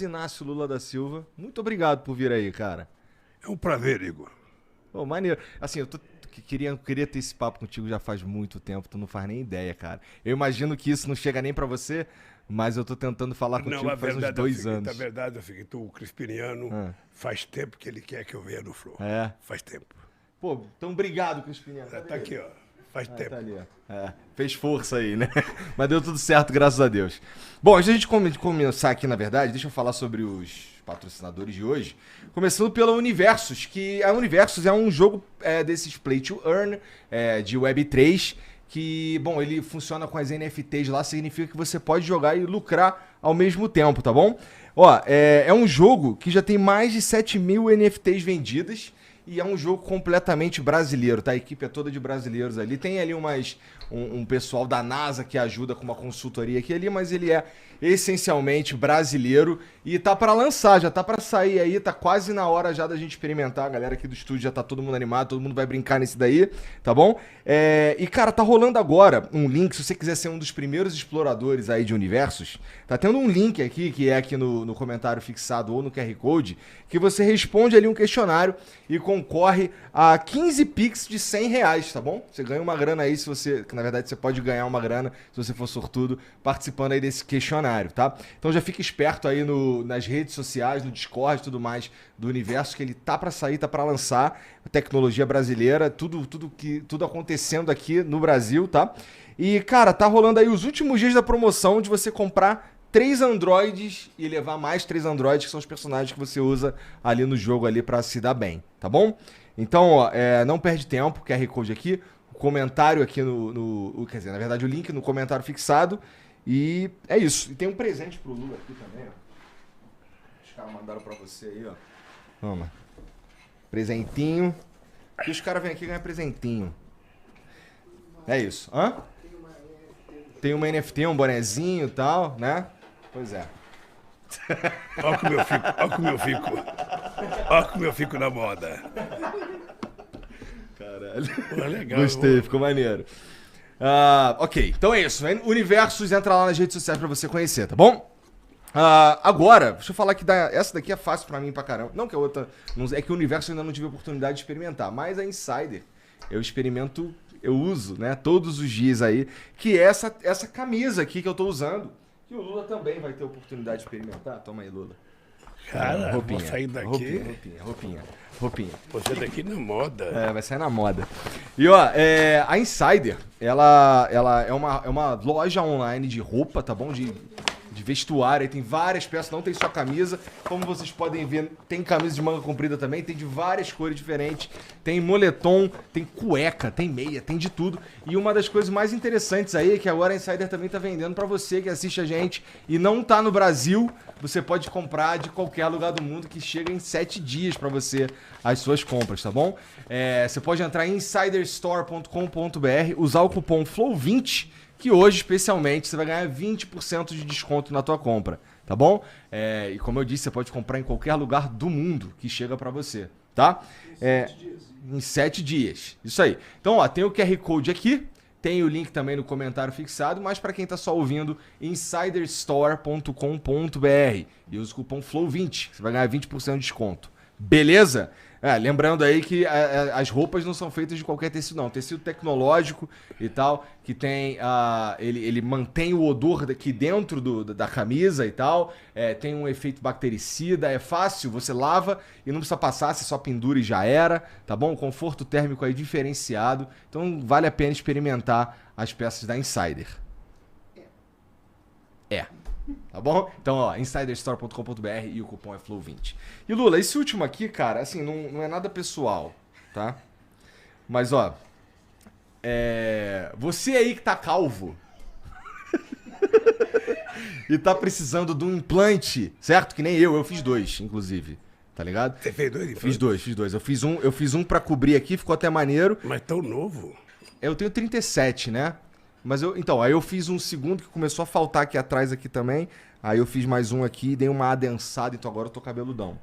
Inácio Lula da Silva, muito obrigado por vir aí, cara. É um prazer, Igor. Pô, maneiro. Assim, queria ter esse papo contigo já faz muito tempo, tu não faz nem ideia, cara. Eu imagino que isso não chega nem pra você, mas eu tô tentando falar contigo faz uns 2 anos. Na verdade é o seguinte, o Crispiniano faz tempo que ele quer que eu venha no Flow. É. Faz tempo. Pô, então obrigado, Crispiniano. Tá aqui, ó. Faz tempo. Tá ali, ó. Fez força aí, né? Mas deu tudo certo, graças a Deus. Bom, antes da gente começar aqui, na verdade, deixa eu falar sobre os patrocinadores de hoje. Começando pela Universos, que a Universos é um jogo desses Play to Earn, de Web3, que, bom, ele funciona com as NFTs lá, significa que você pode jogar e lucrar ao mesmo tempo, tá bom? Ó, é um jogo que já tem mais de 7.000 NFTs vendidas, e é um jogo completamente brasileiro, tá? A equipe é toda de brasileiros ali. Tem ali um pessoal da NASA que ajuda com uma consultoria aqui ali, mas ele é essencialmente brasileiro e tá pra lançar, já tá pra sair aí, tá quase na hora já da gente experimentar. A galera aqui do estúdio já tá todo mundo animado, todo mundo vai brincar nesse daí, tá bom? E cara, tá rolando agora um link, se você quiser ser um dos primeiros exploradores aí de universos, tá tendo um link aqui, que é aqui no comentário fixado ou no QR Code, que você responde ali um questionário e concorre a 15 Pix de R$100, tá bom? Você ganha uma grana aí, que na verdade você pode ganhar uma grana, se você for sortudo, participando aí desse questionário, tá? Então já fica esperto aí nas redes sociais, no Discord e tudo mais do universo, que ele tá pra sair, tá pra lançar, tecnologia brasileira, tudo acontecendo aqui no Brasil, tá? E, cara, tá rolando aí os últimos dias da promoção de você comprar 3 androides e levar mais 3 androides, que são os personagens que você usa ali no jogo ali pra se dar bem, tá bom? Então, ó, não perde tempo, QR Code aqui, o comentário aqui quer dizer, na verdade o link no comentário fixado, e é isso. E tem um presente pro Lula aqui também, ó. Os caras mandaram pra você aí, ó. Toma. Presentinho. E os caras vêm aqui ganhar presentinho. É isso. Hã? Tem uma NFT, um bonezinho e tal, né? Pois é. Olha como eu fico, olha como eu fico. Olha como eu fico na moda. Caralho. Pô, legal. Gostei, ficou maneiro. Ok, então é isso. Universos, entra lá nas redes sociais pra você conhecer, tá bom? Agora, deixa eu falar que essa daqui é fácil pra mim pra caramba. Não que a outra... É que o Universo eu ainda não tive a oportunidade de experimentar. Mas a Insider, eu uso, né, todos os dias aí, que é essa camisa aqui que eu tô usando. Que o Lula também vai ter a oportunidade de experimentar. Toma aí, Lula. Cara, roupinha, vou sair daqui. Roupinha. Você daqui na moda. Vai sair na moda. E ó, a Insider, ela é uma loja online de roupa, tá bom? De vestuário, aí tem várias peças, não tem só camisa. Como vocês podem ver, tem camisa de manga comprida também, tem de várias cores diferentes. Tem moletom, tem cueca, tem meia, tem de tudo. E uma das coisas mais interessantes aí é que agora a Insider também tá vendendo pra você que assiste a gente e não tá no Brasil. Você pode comprar de qualquer lugar do mundo, que chega em 7 dias pra você as suas compras, tá bom? Você pode entrar em insiderstore.com.br, usar o cupom FLOW20, que hoje, especialmente, você vai ganhar 20% de desconto na tua compra, tá bom? E como eu disse, você pode comprar em qualquer lugar do mundo que chega pra você, tá? Em 7 dias. Isso aí. Então, ó, tem o QR Code aqui, tem o link também no comentário fixado, mas para quem tá só ouvindo, insiderstore.com.br e usa o cupom FLOW20, você vai ganhar 20% de desconto. Beleza? Lembrando aí que as roupas não são feitas de qualquer tecido, não. Tecido tecnológico e tal, que tem ele mantém o odor aqui dentro da camisa e tal. Tem um efeito bactericida, é fácil, você lava e não precisa passar, você só pendura e já era, tá bom? Conforto térmico aí diferenciado. Então vale a pena experimentar as peças da Insider. Tá bom? Então, ó, insiderstore.com.br e o cupom é FLOW20. E Lula, esse último aqui, cara, assim, não é nada pessoal, tá? Mas, ó, você aí que tá calvo e tá precisando de um implante, certo? Que nem eu fiz 2, inclusive, tá ligado? Você fez 2? Fiz dois. Eu fiz um pra cobrir aqui, ficou até maneiro. Mas tão novo? Eu tenho 37, né? Mas aí eu fiz um segundo que começou a faltar aqui atrás aqui também. Aí eu fiz mais um aqui e dei uma adensada, então agora eu tô cabeludão.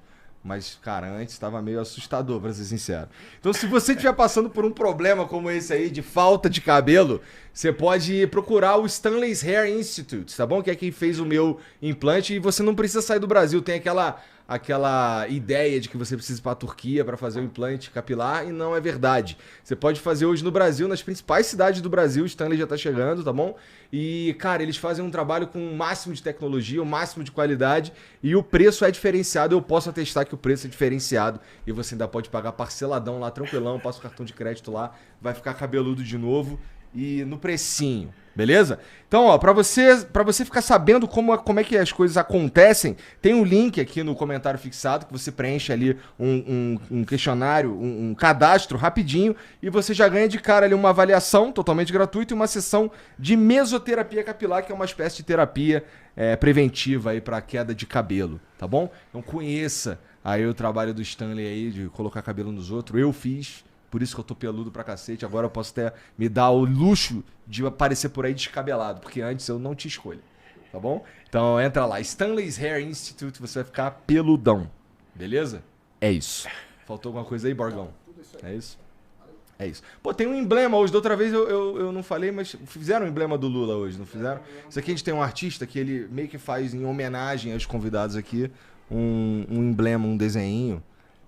Mas, cara, antes estava meio assustador, pra ser sincero. Então, se você estiver passando por um problema como esse aí, de falta de cabelo, você pode procurar o Stanley's Hair Institute, tá bom? Que é quem fez o meu implante e você não precisa sair do Brasil. Tem aquela ideia de que você precisa ir pra Turquia para fazer o implante capilar e não é verdade. Você pode fazer hoje no Brasil, nas principais cidades do Brasil, o Stanley já tá chegando, tá bom? E, cara, eles fazem um trabalho com o máximo de tecnologia, o máximo de qualidade e o preço é diferenciado. Eu posso atestar que o preço é diferenciado e você ainda pode pagar parceladão lá, tranquilão, passa o cartão de crédito lá, vai ficar cabeludo de novo e no precinho, beleza? Então, ó, pra você ficar sabendo como é que as coisas acontecem, tem um link aqui no comentário fixado que você preenche ali um questionário, um cadastro rapidinho e você já ganha de cara ali uma avaliação totalmente gratuita e uma sessão de mesoterapia capilar, que é uma espécie de terapia preventiva aí pra queda de cabelo, tá bom? Então conheça aí o trabalho do Stanley aí de colocar cabelo nos outros. Eu fiz. Por isso que eu tô peludo pra cacete. Agora eu posso até me dar o luxo de aparecer por aí descabelado. Porque antes eu não te escolho. Tá bom? Então entra lá. Stanley's Hair Institute. Você vai ficar peludão. Beleza? É isso. Faltou alguma coisa aí, Borgão? É isso? É isso. Pô, tem um emblema hoje. Da outra vez eu não falei, mas fizeram um emblema do Lula hoje, não fizeram? Isso aqui a gente tem um artista que ele meio que faz em homenagem aos convidados aqui um emblema, um desenho.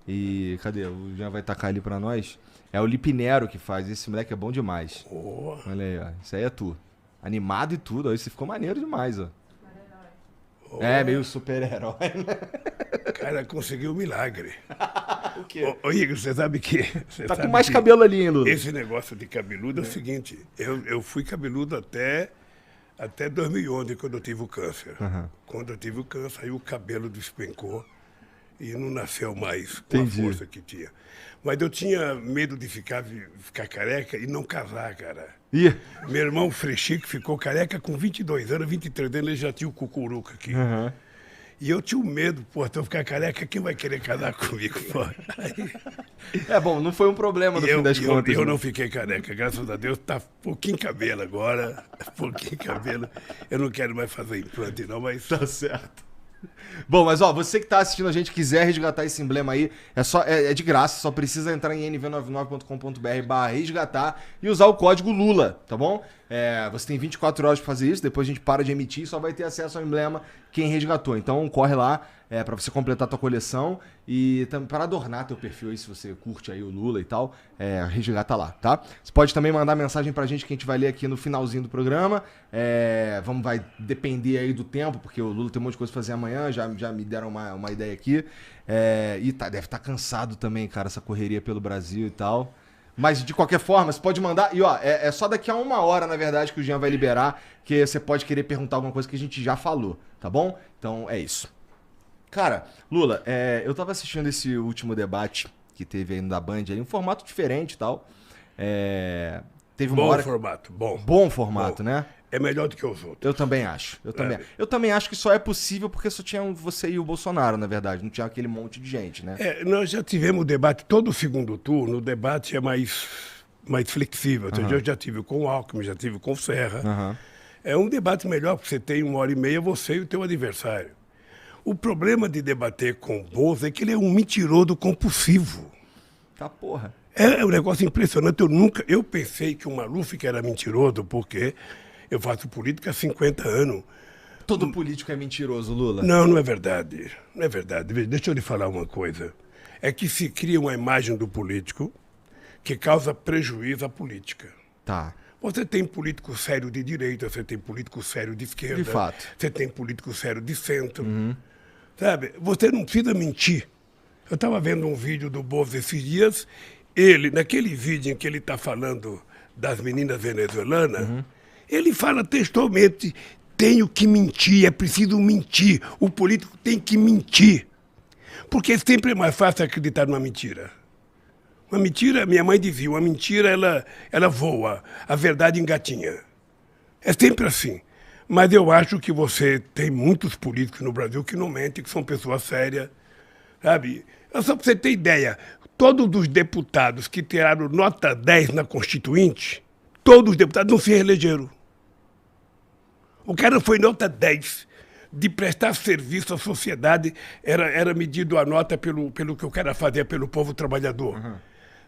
E cadê? O Jean vai tacar ali pra nós. É o Lipinero que faz. Esse moleque é bom demais. Oh. Olha aí, ó. Isso aí é tu. Animado e tudo. Ó. Isso ficou maneiro demais, ó. Oh. É, meio super-herói, né? Cara, conseguiu um milagre. O quê? Ô, Igor, você sabe que... Tá com mais cabelo ali, hein, Lula? Esse negócio de cabeludo é o seguinte. Eu fui cabeludo até 2011, quando eu tive o câncer. Uhum. Quando eu tive o câncer, aí o cabelo despencou. E não nasceu mais com Entendi. A força que tinha. Mas eu tinha medo de ficar careca e não casar, cara. Ih. Meu irmão Frechico ficou careca com 22 anos, 23 anos, ele já tinha o cucuruca aqui. Uhum. E eu tinha um medo, pô, se eu ficar careca, quem vai querer casar comigo, pô? É bom, não foi um problema no fim das contas. Eu não fiquei careca, graças a Deus, tá pouquinho cabelo agora, pouquinho cabelo. Eu não quero mais fazer implante não, mas... Tá certo. Bom, mas ó, você que tá assistindo a gente, quiser resgatar esse emblema aí, é de graça, só precisa entrar em nv99.com.br/resgatar e usar o código LULA, tá bom? Você tem 24 horas pra fazer isso, depois a gente para de emitir e só vai ter acesso ao emblema quem resgatou. Então corre lá pra você completar a tua coleção e para adornar teu perfil aí, se você curte aí o Lula e tal, resgata lá, tá? Você pode também mandar mensagem pra gente que a gente vai ler aqui no finalzinho do programa. Vai depender aí do tempo, porque o Lula tem um monte de coisa pra fazer amanhã, já me deram uma ideia aqui. Deve estar cansado também, cara, essa correria pelo Brasil e tal. Mas, de qualquer forma, você pode mandar... E, ó, é só daqui a 1 hora, na verdade, que o Jean vai liberar, que você pode querer perguntar alguma coisa que a gente já falou, tá bom? Então, é isso. Cara, Lula, eu tava assistindo esse último debate que teve aí da Band, aí, um formato diferente e tal. Teve uma hora... formato, bom. Bom formato, né? É melhor do que os outros. Eu também acho. Eu também acho que só é possível porque só tinha você e o Bolsonaro, na verdade. Não tinha aquele monte de gente, né? Nós já tivemos debate, todo o segundo turno, o debate é mais flexível. Uhum. Eu já tive com o Alckmin, já tive com o Serra. Uhum. É um debate melhor, porque você tem 1h30, você e o teu adversário. O problema de debater com o Bozo é que ele é um mentiroso compulsivo. Tá porra. É um negócio impressionante. Eu pensei que o Maluf que era mentiroso, porque... Eu faço política há 50 anos. Todo político é mentiroso, Lula? Não é verdade. Não é verdade. Deixa eu lhe falar uma coisa. É que se cria uma imagem do político que causa prejuízo à política. Tá. Você tem político sério de direita, você tem político sério de esquerda. De fato. Você tem político sério de centro. Uhum. Sabe? Você não precisa mentir. Eu estava vendo um vídeo do Bozo esses dias. Naquele vídeo em que ele está falando das meninas venezuelanas, ele fala textualmente, tenho que mentir, é preciso mentir. O político tem que mentir. Porque sempre é mais fácil acreditar numa mentira. Uma mentira, minha mãe dizia, uma mentira ela voa, a verdade engatinha. É sempre assim. Mas eu acho que você tem muitos políticos no Brasil que não mentem, que são pessoas sérias, sabe? Só para você ter ideia, todos os deputados que tiraram nota 10 na Constituinte, todos os deputados não se reelegeram. O cara foi nota 10. de prestar serviço à sociedade era medido a nota pelo que o cara fazia pelo povo trabalhador. Uhum.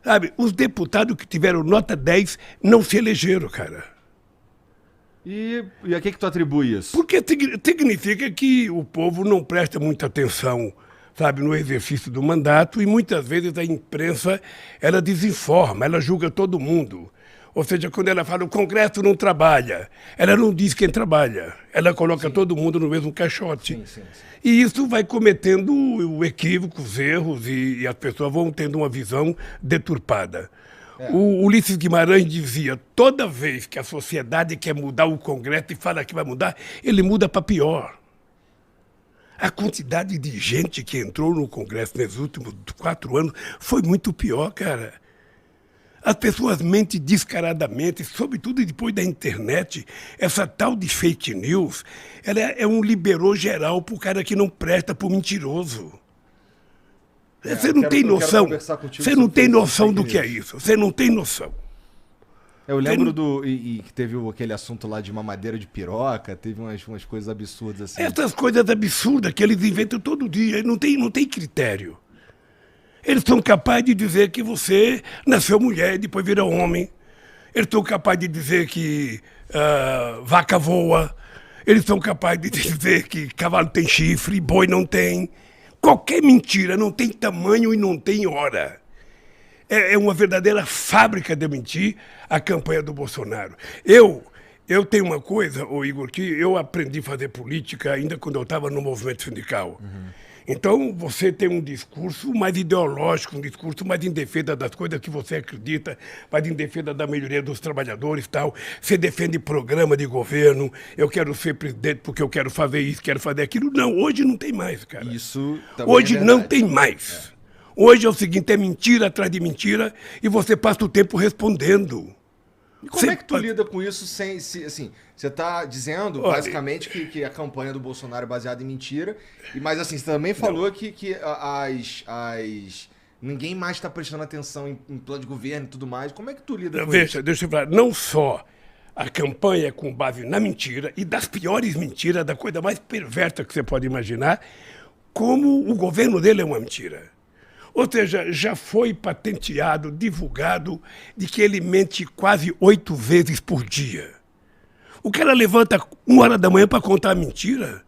Sabe, os deputados que tiveram nota 10 não se elegeram, cara. E a que tu atribui isso? Porque significa que o povo não presta muita atenção, sabe, no exercício do mandato, e muitas vezes a imprensa, ela desinforma, ela julga todo mundo. Ou seja, quando ela fala o Congresso não trabalha, ela não diz quem trabalha. Ela coloca todo mundo no mesmo caixote. Sim. E isso vai cometendo equívocos, erros, e as pessoas vão tendo uma visão deturpada. O Ulisses Guimarães dizia, toda vez que a sociedade quer mudar o Congresso e fala que vai mudar, ele muda para pior. A quantidade de gente que entrou no Congresso nesses últimos 4 anos foi muito pior, cara. As pessoas mentem descaradamente, sobretudo depois da internet. Essa tal de fake news, ela é um liberou geral pro cara que não presta, pro mentiroso. Você não tem noção. Você não tem noção do que é isso. Você não tem noção. Eu lembro que teve aquele assunto lá de mamadeira de piroca, teve umas coisas absurdas assim. Essas coisas absurdas que eles inventam todo dia, não tem critério. Eles são capazes de dizer que você nasceu mulher e depois vira homem. Eles são capazes de dizer que vaca voa. Eles são capazes de dizer que cavalo tem chifre, boi não tem. Qualquer mentira não tem tamanho e não tem hora. É uma verdadeira fábrica de mentir a campanha do Bolsonaro. Eu tenho uma coisa, Igor, que eu aprendi a fazer política ainda quando eu estava no movimento sindical. Uhum. Então, você tem um discurso mais ideológico, um discurso mais em defesa das coisas que você acredita, mais em defesa da melhoria dos trabalhadores e tal. Você defende programa de governo, eu quero ser presidente porque eu quero fazer isso, quero fazer aquilo. Não, hoje não tem mais, cara. Isso também hoje é verdade. Não tem mais. Hoje é o seguinte, é mentira atrás de mentira e você passa o tempo respondendo. E como é que tu lida com isso sem, assim, você tá dizendo, basicamente, que a campanha do Bolsonaro é baseada em mentira, mas assim, você também falou que ninguém mais está prestando atenção em plano de governo e tudo mais. Como é que tu lida com isso? Deixa eu falar, não só a campanha é com base na mentira, e das piores mentiras, da coisa mais perversa que você pode imaginar, como o governo dele é uma mentira. Ou seja, já foi patenteado, divulgado, de que ele mente quase 8 vezes por dia. O cara levanta 1h da manhã para contar a mentira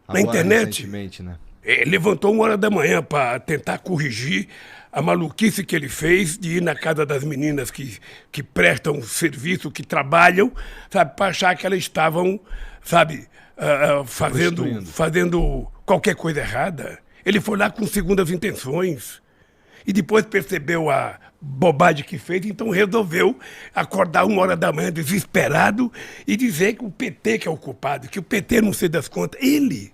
na internet. Né? Ele levantou 1h da manhã para tentar corrigir a maluquice que ele fez de ir na casa das meninas que prestam serviço, que trabalham, sabe, para achar que elas estavam, sabe, fazendo qualquer coisa errada. Ele foi lá com segundas intenções e depois percebeu a bobagem que fez, então resolveu acordar 1h da manhã desesperado e dizer que o PT que é o culpado, que o PT não sei das contas. Ele,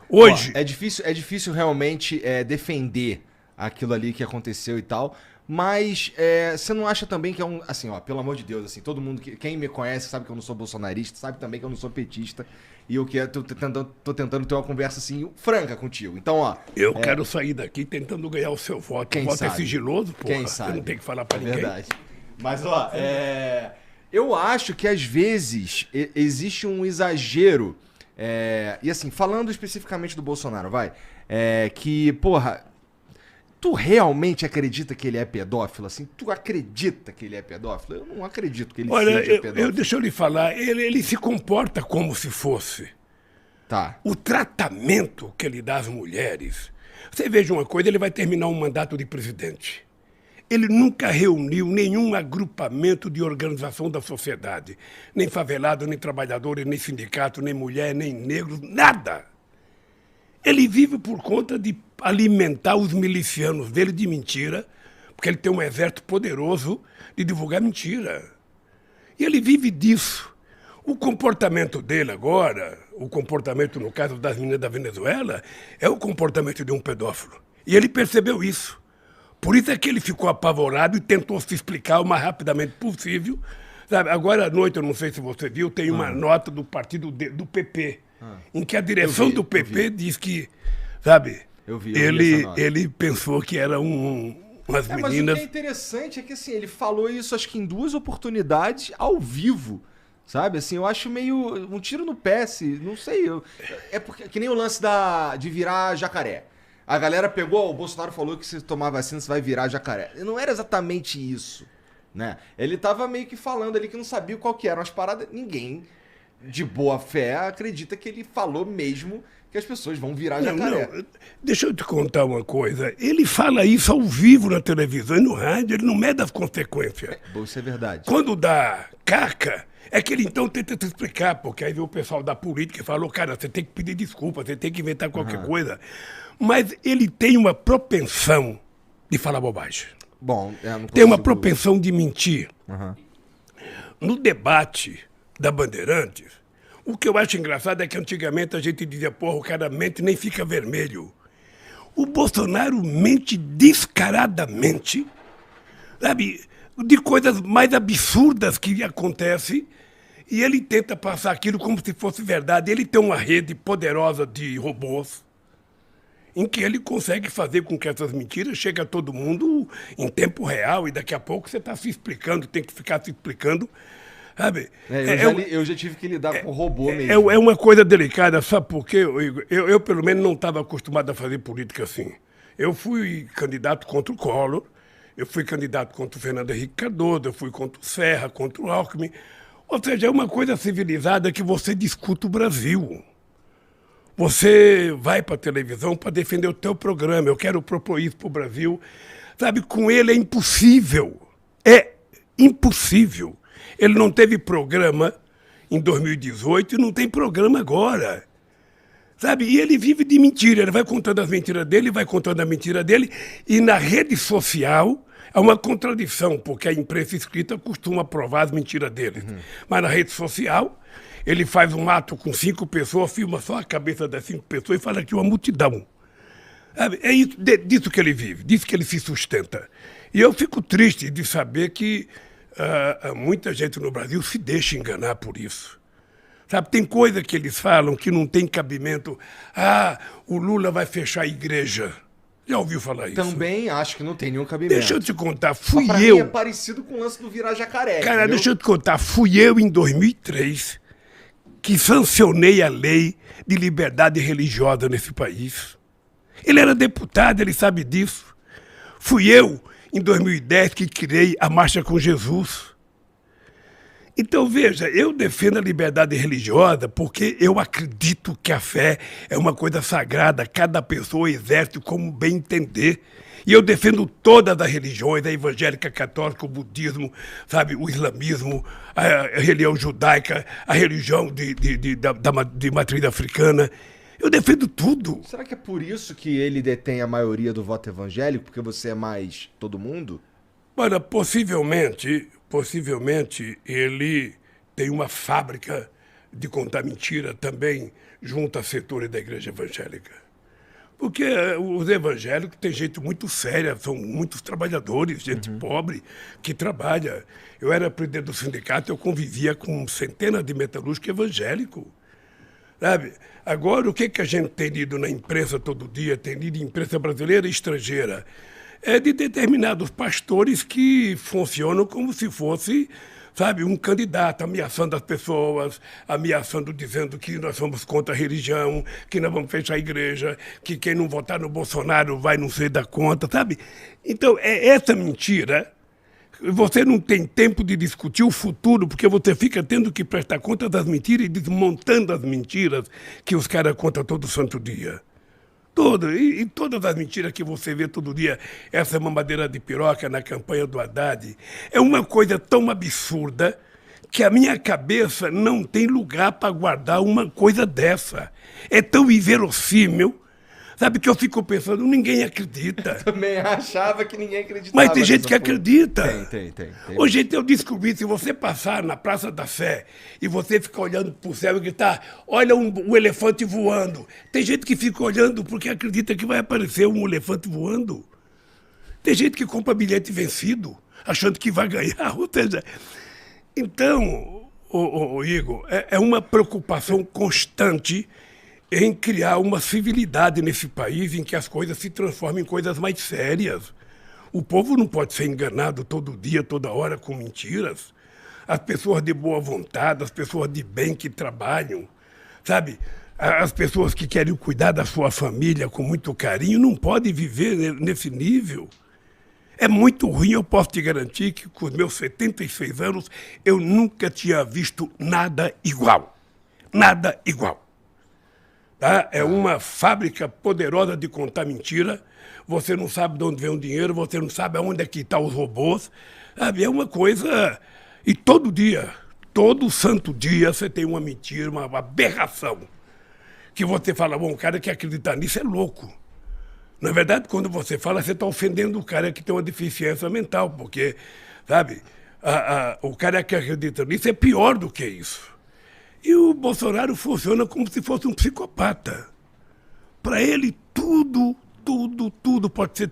hoje... Ó, é difícil realmente defender aquilo ali que aconteceu e tal, mas você não acha também que é um... Assim, ó, pelo amor de Deus, assim, todo mundo... Quem me conhece sabe que eu não sou bolsonarista, sabe também que eu não sou petista. E eu tô tentando ter uma conversa assim, franca contigo. Então, ó... Eu quero sair daqui tentando ganhar o seu voto. Quem o voto sabe? É sigiloso, porra. Quem sabe? Eu não tenho que falar pra ninguém. Verdade. Mas, ó, eu acho que às vezes existe um exagero. E assim, falando especificamente do Bolsonaro, que, porra... Tu realmente acredita que ele é pedófilo? Assim, tu acredita que ele é pedófilo? Eu não acredito que ele seja pedófilo. Deixa eu lhe falar, ele se comporta como se fosse. Tá. O tratamento que ele dá às mulheres... Você veja uma coisa, ele vai terminar um mandato de presidente. Ele nunca reuniu nenhum agrupamento de organização da sociedade. Nem favelado, nem trabalhadores, nem sindicato, nem mulher, nem negro, nada. Ele vive por conta de alimentar os milicianos dele de mentira, porque ele tem um exército poderoso de divulgar mentira. E ele vive disso. O comportamento dele agora, o comportamento, no caso das meninas da Venezuela, é o comportamento de um pedófilo. E ele percebeu isso. Por isso é que ele ficou apavorado e tentou se explicar o mais rapidamente possível. Sabe, agora à noite, eu não sei se você viu, tem uma nota do partido do PP, em que a direção do PP diz que, sabe, ele pensou que era umas meninas... Mas o que é interessante é que assim, ele falou isso acho que em 2 oportunidades ao vivo Sabe, assim, eu acho meio um tiro no pé, não sei, é porque que nem o lance de virar jacaré. A galera pegou, o Bolsonaro falou que se tomar vacina você vai virar jacaré. Não era exatamente isso, né? Ele tava meio que falando ali que não sabia qual que eram as paradas. Ninguém de boa fé acredita que ele falou mesmo que as pessoas vão virar jacaré. Não, deixa eu te contar uma coisa. Ele fala isso ao vivo na televisão e no rádio, ele não mede as consequências. Isso é verdade. Quando dá caca, é que ele então tenta te explicar, porque aí vem o pessoal da política e falou, cara, você tem que pedir desculpa, você tem que inventar qualquer coisa. Mas ele tem uma propensão de falar bobagem. Bom, não tem uma propensão de mentir. Uhum. No debate da Bandeirantes, o que eu acho engraçado é que antigamente a gente dizia, porra, o cara mente nem fica vermelho. O Bolsonaro mente descaradamente, sabe, de coisas mais absurdas que acontecem, e ele tenta passar aquilo como se fosse verdade. Ele tem uma rede poderosa de robôs, em que ele consegue fazer com que essas mentiras cheguem a todo mundo em tempo real, e daqui a pouco você está se explicando, tem que ficar se explicando. Sabe? Eu já tive que lidar com robô mesmo. É uma coisa delicada, sabe por quê? Eu pelo menos, não estava acostumado a fazer política assim. Eu fui candidato contra o Collor, eu fui candidato contra o Fernando Henrique Cardoso, eu fui contra o Serra, contra o Alckmin. Ou seja, é uma coisa civilizada que você discute o Brasil. Você vai para a televisão para defender o teu programa. Eu quero propor isso para o Brasil. Sabe, com ele é impossível. É impossível. Ele não teve programa em 2018 e não tem programa agora. Sabe? E ele vive de mentira. Ele vai contando as mentiras dele, vai contando a mentira dele. E na rede social é uma contradição, porque a imprensa escrita costuma provar as mentiras dele. Uhum. Mas na rede social, ele faz um ato com 5 pessoas, filma só a cabeça das 5 pessoas e fala que é uma multidão. Sabe? É isso, disso que ele vive, disso que ele se sustenta. E eu fico triste de saber que muita gente no Brasil se deixa enganar por isso. Sabe, tem coisa que eles falam que não tem cabimento. O Lula vai fechar a igreja. Já ouviu falar isso? Também acho que não tem nenhum cabimento. Deixa eu te contar, Mim é parecido com o lance do virar jacaré. Cara, entendeu? Deixa eu te contar, fui eu em 2003 que sancionei a lei de liberdade religiosa nesse país. Ele era deputado, ele sabe disso. Fui eu, em 2010, que criei a Marcha com Jesus. Então, veja, eu defendo a liberdade religiosa porque eu acredito que a fé é uma coisa sagrada, cada pessoa exerce como bem entender. E eu defendo todas as religiões, a evangélica, a católica, o budismo, sabe, o islamismo, a religião judaica, a religião de matriz africana. Eu defendo tudo. Será que é por isso que ele detém a maioria do voto evangélico? Porque você é mais todo mundo? Olha, possivelmente ele tem uma fábrica de contar mentira também junto a setores da igreja evangélica. Porque os evangélicos têm gente muito séria, são muitos trabalhadores, gente pobre que trabalha. Eu era presidente do sindicato, eu convivia com centenas de metalúrgicos evangélicos. Sabe? Agora, o que a gente tem lido na imprensa todo dia, tem lido imprensa brasileira e estrangeira, é de determinados pastores que funcionam como se fosse, sabe, um candidato ameaçando as pessoas, ameaçando, dizendo que nós somos contra a religião, que nós vamos fechar a igreja, que quem não votar no Bolsonaro vai não sei da conta, sabe? Então, é essa mentira. Você não tem tempo de discutir o futuro, porque você fica tendo que prestar conta das mentiras e desmontando as mentiras que os caras contam todo santo dia. E todas as mentiras que você vê todo dia, essa mamadeira de piroca na campanha do Haddad, é uma coisa tão absurda que a minha cabeça não tem lugar para guardar uma coisa dessa. É tão inverossímil, sabe, que eu fico pensando, ninguém acredita. Eu também achava que ninguém acreditava. Mas tem gente que acredita. Tem. Hoje eu descobri, se você passar na Praça da Sé e você ficar olhando para o céu e gritar, olha um elefante voando. Tem gente que fica olhando porque acredita que vai aparecer um elefante voando. Tem gente que compra bilhete vencido, achando que vai ganhar. Ou seja, então, Igor, é uma preocupação constante em criar uma civilidade nesse país em que as coisas se transformem em coisas mais sérias. O povo não pode ser enganado todo dia, toda hora, com mentiras. as pessoas de boa vontade, as pessoas de bem que trabalham, sabe? As pessoas que querem cuidar da sua família com muito carinho não podem viver nesse nível. É muito ruim, eu posso te garantir que com os meus 76 anos eu nunca tinha visto nada igual. Nada igual. Tá? É uma fábrica poderosa de contar mentira. Você não sabe de onde vem o dinheiro, você não sabe aonde é que estão os robôs. Sabe? É uma coisa... E todo dia, todo santo dia, você tem uma mentira, uma aberração. Que você fala, bom, o cara que acredita nisso é louco. Na verdade, quando você fala, você está ofendendo o cara que tem uma deficiência mental, porque, sabe, o cara que acredita nisso é pior do que isso. E o Bolsonaro funciona como se fosse um psicopata. Para ele, tudo pode ser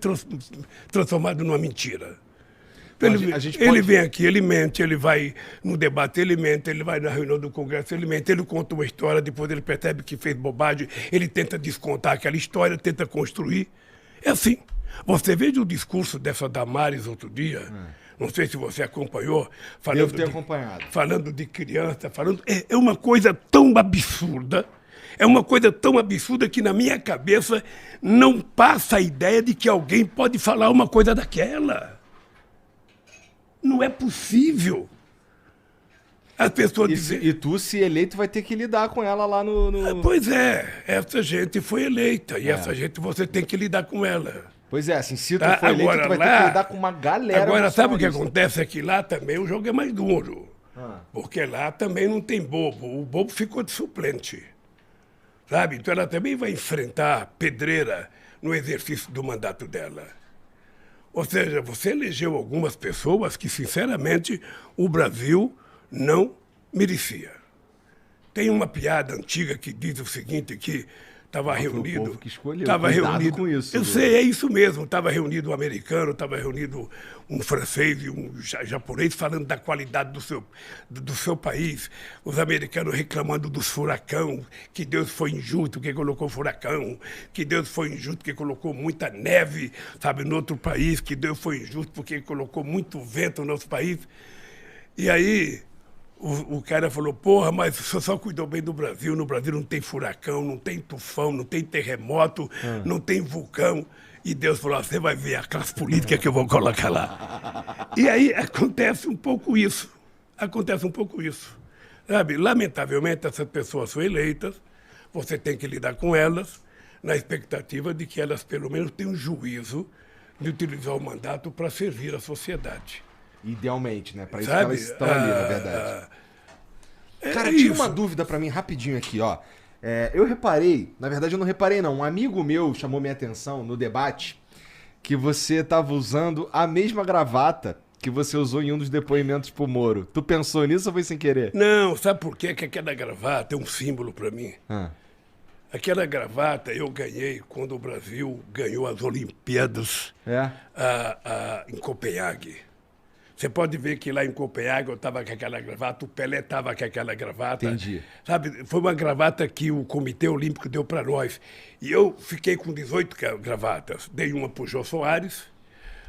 transformado numa mentira. Ele vem aqui, ele mente, ele vai no debate, ele mente, ele vai na reunião do Congresso, ele mente, ele conta uma história, depois ele percebe que fez bobagem, ele tenta descontar aquela história, tenta construir. É assim. Você veja o discurso dessa Damares outro dia, não sei se você acompanhou, falando de criança, é uma coisa tão absurda, que na minha cabeça não passa a ideia de que alguém pode falar uma coisa daquela. Não é possível. As pessoas dizem... E tu, se eleito, vai ter que lidar com ela lá no... Pois é, essa gente foi eleita e essa gente você tem que lidar com ela. Pois é, assim, se tu for eleito, tu vai ter que lidar com uma galera... Agora, sabe o que acontece? É que lá também o jogo é mais duro. Porque lá também não tem bobo. O bobo ficou de suplente. Sabe? Então ela também vai enfrentar pedreira no exercício do mandato dela. Ou seja, você elegeu algumas pessoas que, sinceramente, o Brasil não merecia. Tem uma piada antiga que diz o seguinte, que estava reunido... O povo que escolheu, cuidado com isso. Eu sei, é isso mesmo. Estava reunido um americano, estava reunido um francês e um japonês falando da qualidade do seu país. Os americanos reclamando dos furacão, que Deus foi injusto que colocou furacão, que Deus foi injusto que colocou muita neve, sabe, no outro país, que Deus foi injusto porque colocou muito vento no nosso país. E aí... O cara falou, porra, mas você só cuidou bem do Brasil, no Brasil não tem furacão, não tem tufão, não tem terremoto, não tem vulcão. E Deus falou, você vai ver a classe política que eu vou colocar lá. E aí acontece um pouco isso, sabe? Lamentavelmente essas pessoas são eleitas, você tem que lidar com elas, na expectativa de que elas pelo menos tenham juízo de utilizar o mandato para servir a sociedade. Idealmente, né? Para isso que elas estão ali, na verdade. Cara, tinha uma dúvida pra mim rapidinho aqui, ó. Eu reparei, na verdade eu não reparei não, um amigo meu chamou minha atenção no debate que você tava usando a mesma gravata que você usou em um dos depoimentos pro Moro. Tu pensou nisso ou foi sem querer? Não, sabe por quê? Que aquela gravata é um símbolo pra mim. Aquela gravata eu ganhei quando o Brasil ganhou as Olimpíadas em Copenhague. Você pode ver que lá em Copenhague eu estava com aquela gravata, o Pelé estava com aquela gravata. Entendi. Sabe, foi uma gravata que o Comitê Olímpico deu para nós. E eu fiquei com 18 gravatas. Dei uma para o Jô Soares,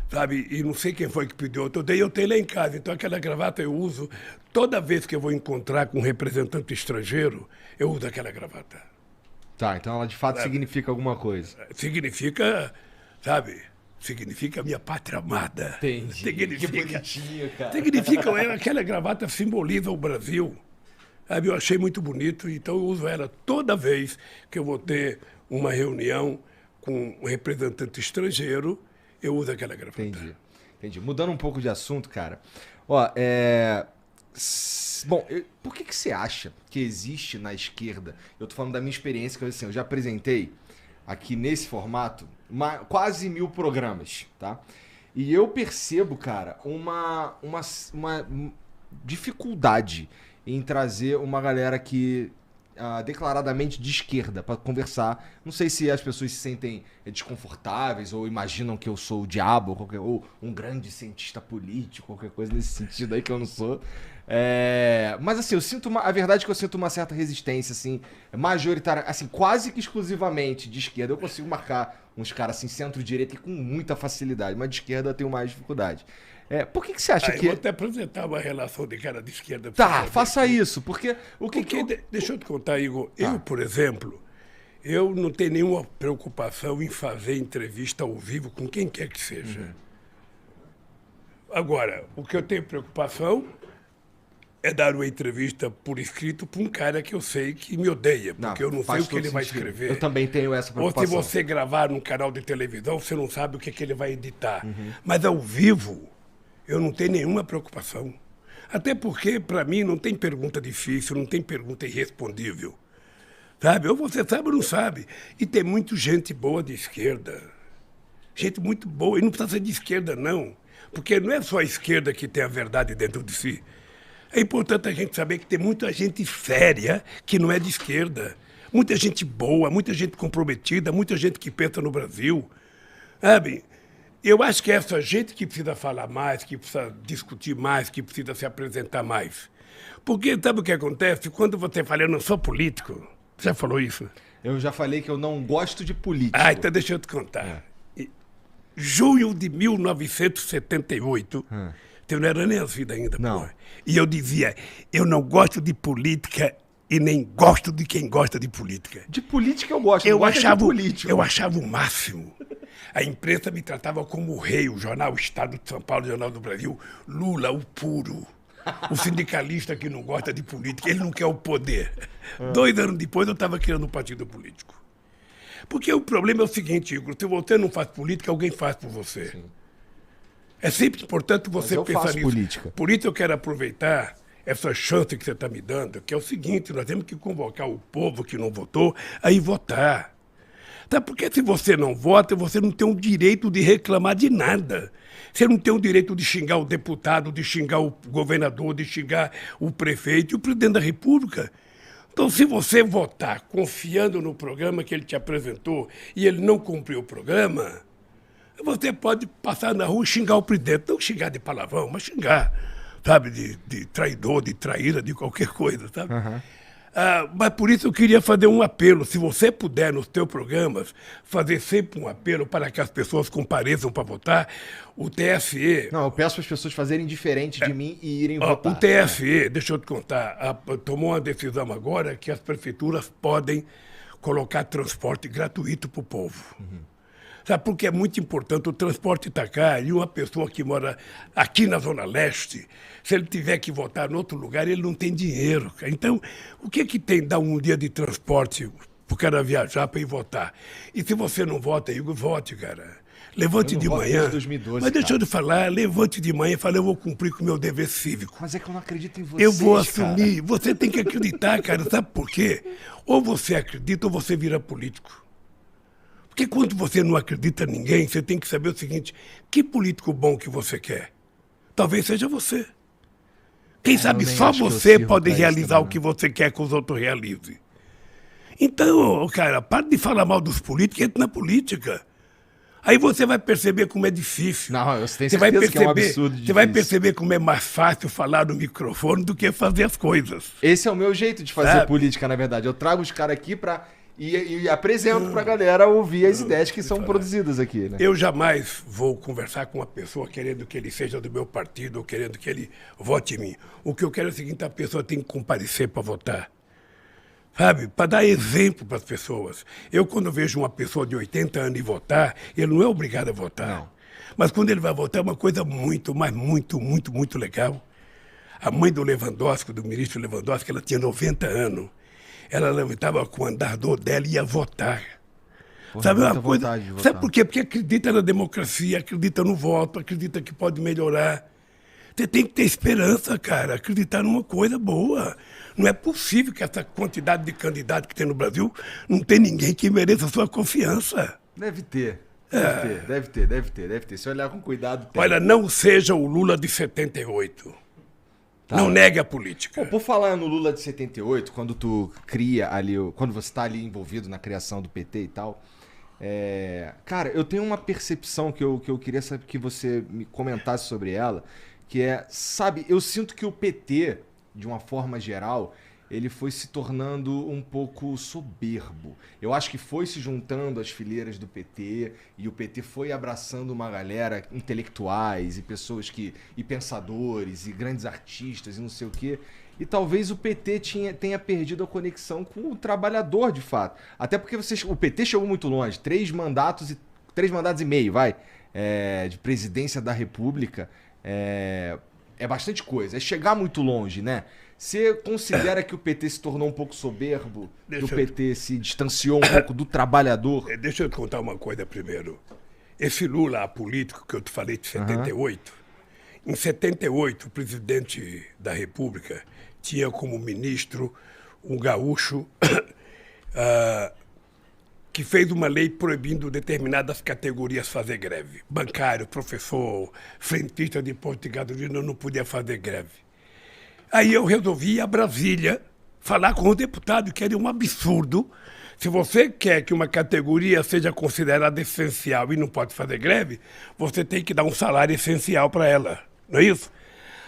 sabe, e não sei quem foi que pediu outra. Eu tenho lá em casa. Então aquela gravata eu uso toda vez que eu vou encontrar com um representante estrangeiro, eu uso aquela gravata. Tá, então ela de fato significa alguma coisa. Significa, sabe... Significa minha pátria amada. Entendi. Significa, que bonitinho, cara. Significa, aquela gravata simboliza o Brasil. Sabe, eu achei muito bonito, então eu uso ela toda vez que eu vou ter uma reunião com um representante estrangeiro, eu uso aquela gravata. Entendi. Mudando um pouco de assunto, cara. Ó, Bom, por que você acha que existe na esquerda? Eu tô falando da minha experiência, que assim, eu já apresentei aqui nesse formato quase 1000 programas, tá? E eu percebo, cara, uma dificuldade em trazer uma galera que declaradamente de esquerda para conversar. Não sei se as pessoas se sentem desconfortáveis ou imaginam que eu sou o diabo ou um grande cientista político, qualquer coisa nesse sentido aí que eu não sou. Mas assim, a verdade é que eu sinto uma certa resistência, assim, majoritária, assim, quase que exclusivamente de esquerda. Eu consigo marcar uns caras assim, centro-direita, com muita facilidade, mas de esquerda eu tenho mais dificuldade. Por que você acha que... Eu vou até apresentar uma relação de cara de esquerda. Tá, faça isso, porque... Deixa eu te contar, Igor. Eu, por exemplo, eu não tenho nenhuma preocupação em fazer entrevista ao vivo com quem quer que seja. Agora, o que eu tenho preocupação é dar uma entrevista por escrito para um cara que eu sei que me odeia, porque eu não sei o que ele vai escrever. Eu também tenho essa preocupação. Ou se você gravar num canal de televisão, você não sabe o que ele vai editar. Mas ao vivo, eu não tenho nenhuma preocupação. Até porque, para mim, não tem pergunta difícil, não tem pergunta irrespondível. Sabe? Ou você sabe ou não sabe. E tem muita gente boa de esquerda. Gente muito boa. E não precisa ser de esquerda, não. Porque não é só a esquerda que tem a verdade dentro de si. É importante a gente saber que tem muita gente séria que não é de esquerda. Muita gente boa, muita gente comprometida, muita gente que pensa no Brasil. Sabe? Eu acho que é essa gente que precisa falar mais, que precisa discutir mais, que precisa se apresentar mais. Porque sabe o que acontece? Quando você fala, eu não sou político, você já falou isso? Eu já falei que eu não gosto de político. Então deixa eu te contar. Junho de 1978, eu não era nem nascido ainda. Não. Pô. E eu dizia, eu não gosto de política e nem gosto de quem gosta de política. De política eu gosto, eu gosto de político. Eu achava o máximo. A imprensa me tratava como o rei, o jornal Estado de São Paulo, o Jornal do Brasil, Lula, o puro. O sindicalista que não gosta de política, ele não quer o poder. 2 anos depois eu estava criando um partido político. Porque o problema é o seguinte, Igor, se você não faz política, alguém faz por você. Sim. É sempre importante você pensar nisso. Política. Por isso eu quero aproveitar essa chance que você está me dando, que é o seguinte, nós temos que convocar o povo que não votou a ir votar. Tá? Porque se você não vota, você não tem o direito de reclamar de nada. Você não tem o direito de xingar o deputado, de xingar o governador, de xingar o prefeito e o presidente da República. Então, se você votar confiando no programa que ele te apresentou e ele não cumpriu o programa, você pode passar na rua e xingar o presidente. Não xingar de palavrão, mas xingar, sabe, de traidor, de traíra, de qualquer coisa, sabe? Mas por isso eu queria fazer um apelo. Se você puder, nos teus programas, fazer sempre um apelo para que as pessoas compareçam para votar, o TSE... Não, eu peço para as pessoas fazerem diferente de mim e irem votar. O TSE, deixa eu te contar, tomou uma decisão agora que as prefeituras podem colocar transporte gratuito para o povo. Sabe, porque é muito importante, o transporte está caro e uma pessoa que mora aqui na Zona Leste, se ele tiver que votar em outro lugar, ele não tem dinheiro. Então, o que tem dar um dia de transporte para o cara viajar para ir votar? E se você não vota, Igor, vote, cara. Levante de manhã. 2012, mas deixa eu te falar, levante de manhã e fale, eu vou cumprir com o meu dever cívico. Mas é que eu não acredito em vocês, eu vou assumir. Cara. Você tem que acreditar, cara. Sabe por quê? Ou você acredita ou você vira político. Porque quando você não acredita em ninguém, você tem que saber o seguinte, que político bom que você quer? Talvez seja você. Quem sabe só você pode realizar o que você quer que os outros realizem. Então, cara, para de falar mal dos políticos e entra na política. Aí você vai perceber como é difícil. Não, eu tenho certeza que é um absurdo difícil. Você vai perceber como é mais fácil falar no microfone do que fazer as coisas. Esse é o meu jeito de fazer política, na verdade. Eu trago os caras aqui para... E apresento pra galera ouvir as ideias que são produzidas aqui, né? Eu jamais vou conversar com uma pessoa querendo que ele seja do meu partido ou querendo que ele vote em mim. O que eu quero é o seguinte, a pessoa tem que comparecer para votar. Sabe? Para dar exemplo para as pessoas. Eu, quando vejo uma pessoa de 80 anos ir votar, ele não é obrigado a votar. Não. Mas quando ele vai votar, é uma coisa muito, mas muito, muito, muito legal. A mãe do Lewandowski, do ministro Lewandowski, ela tinha 90 anos. Ela levantava com o andador dela e ia votar. Porra, sabe uma coisa? Sabe por quê? Porque acredita na democracia, acredita no voto, acredita que pode melhorar. Você tem que ter esperança, cara, acreditar numa coisa boa. Não é possível que essa quantidade de candidatos que tem no Brasil não tem ninguém que mereça a sua confiança. Deve ter. Deve ter. Se olhar com cuidado... Tem. Olha, não seja o Lula de 78. Tá. Não negue a política. Pô, por falar no Lula de 78, quando tu cria ali, quando você está ali envolvido na criação do PT e tal, cara, eu tenho uma percepção que eu queria saber que você me comentasse sobre ela, que é, sabe, eu sinto que o PT, de uma forma geral, ele foi se tornando um pouco soberbo. Eu acho que foi se juntando às fileiras do PT e o PT foi abraçando uma galera, intelectuais e pessoas e pensadores e grandes artistas e não sei o quê. E talvez o PT tenha perdido a conexão com o trabalhador, de fato. Até porque o PT chegou muito longe. 3 mandatos e meio, vai, de presidência da República. É bastante coisa. É chegar muito longe, né? Você considera que o PT se tornou um pouco soberbo? Que o PT se distanciou um pouco do trabalhador? Deixa eu te contar uma coisa primeiro. Esse Lula político que eu te falei de 78, em 78, o presidente da República tinha como ministro um gaúcho que fez uma lei proibindo determinadas categorias fazer greve. Bancário, professor, frentista de posto de gasolina não podia fazer greve. Aí eu resolvi ir a Brasília falar com o deputado, que era um absurdo. Se você quer que uma categoria seja considerada essencial e não pode fazer greve, você tem que dar um salário essencial para ela, não é isso?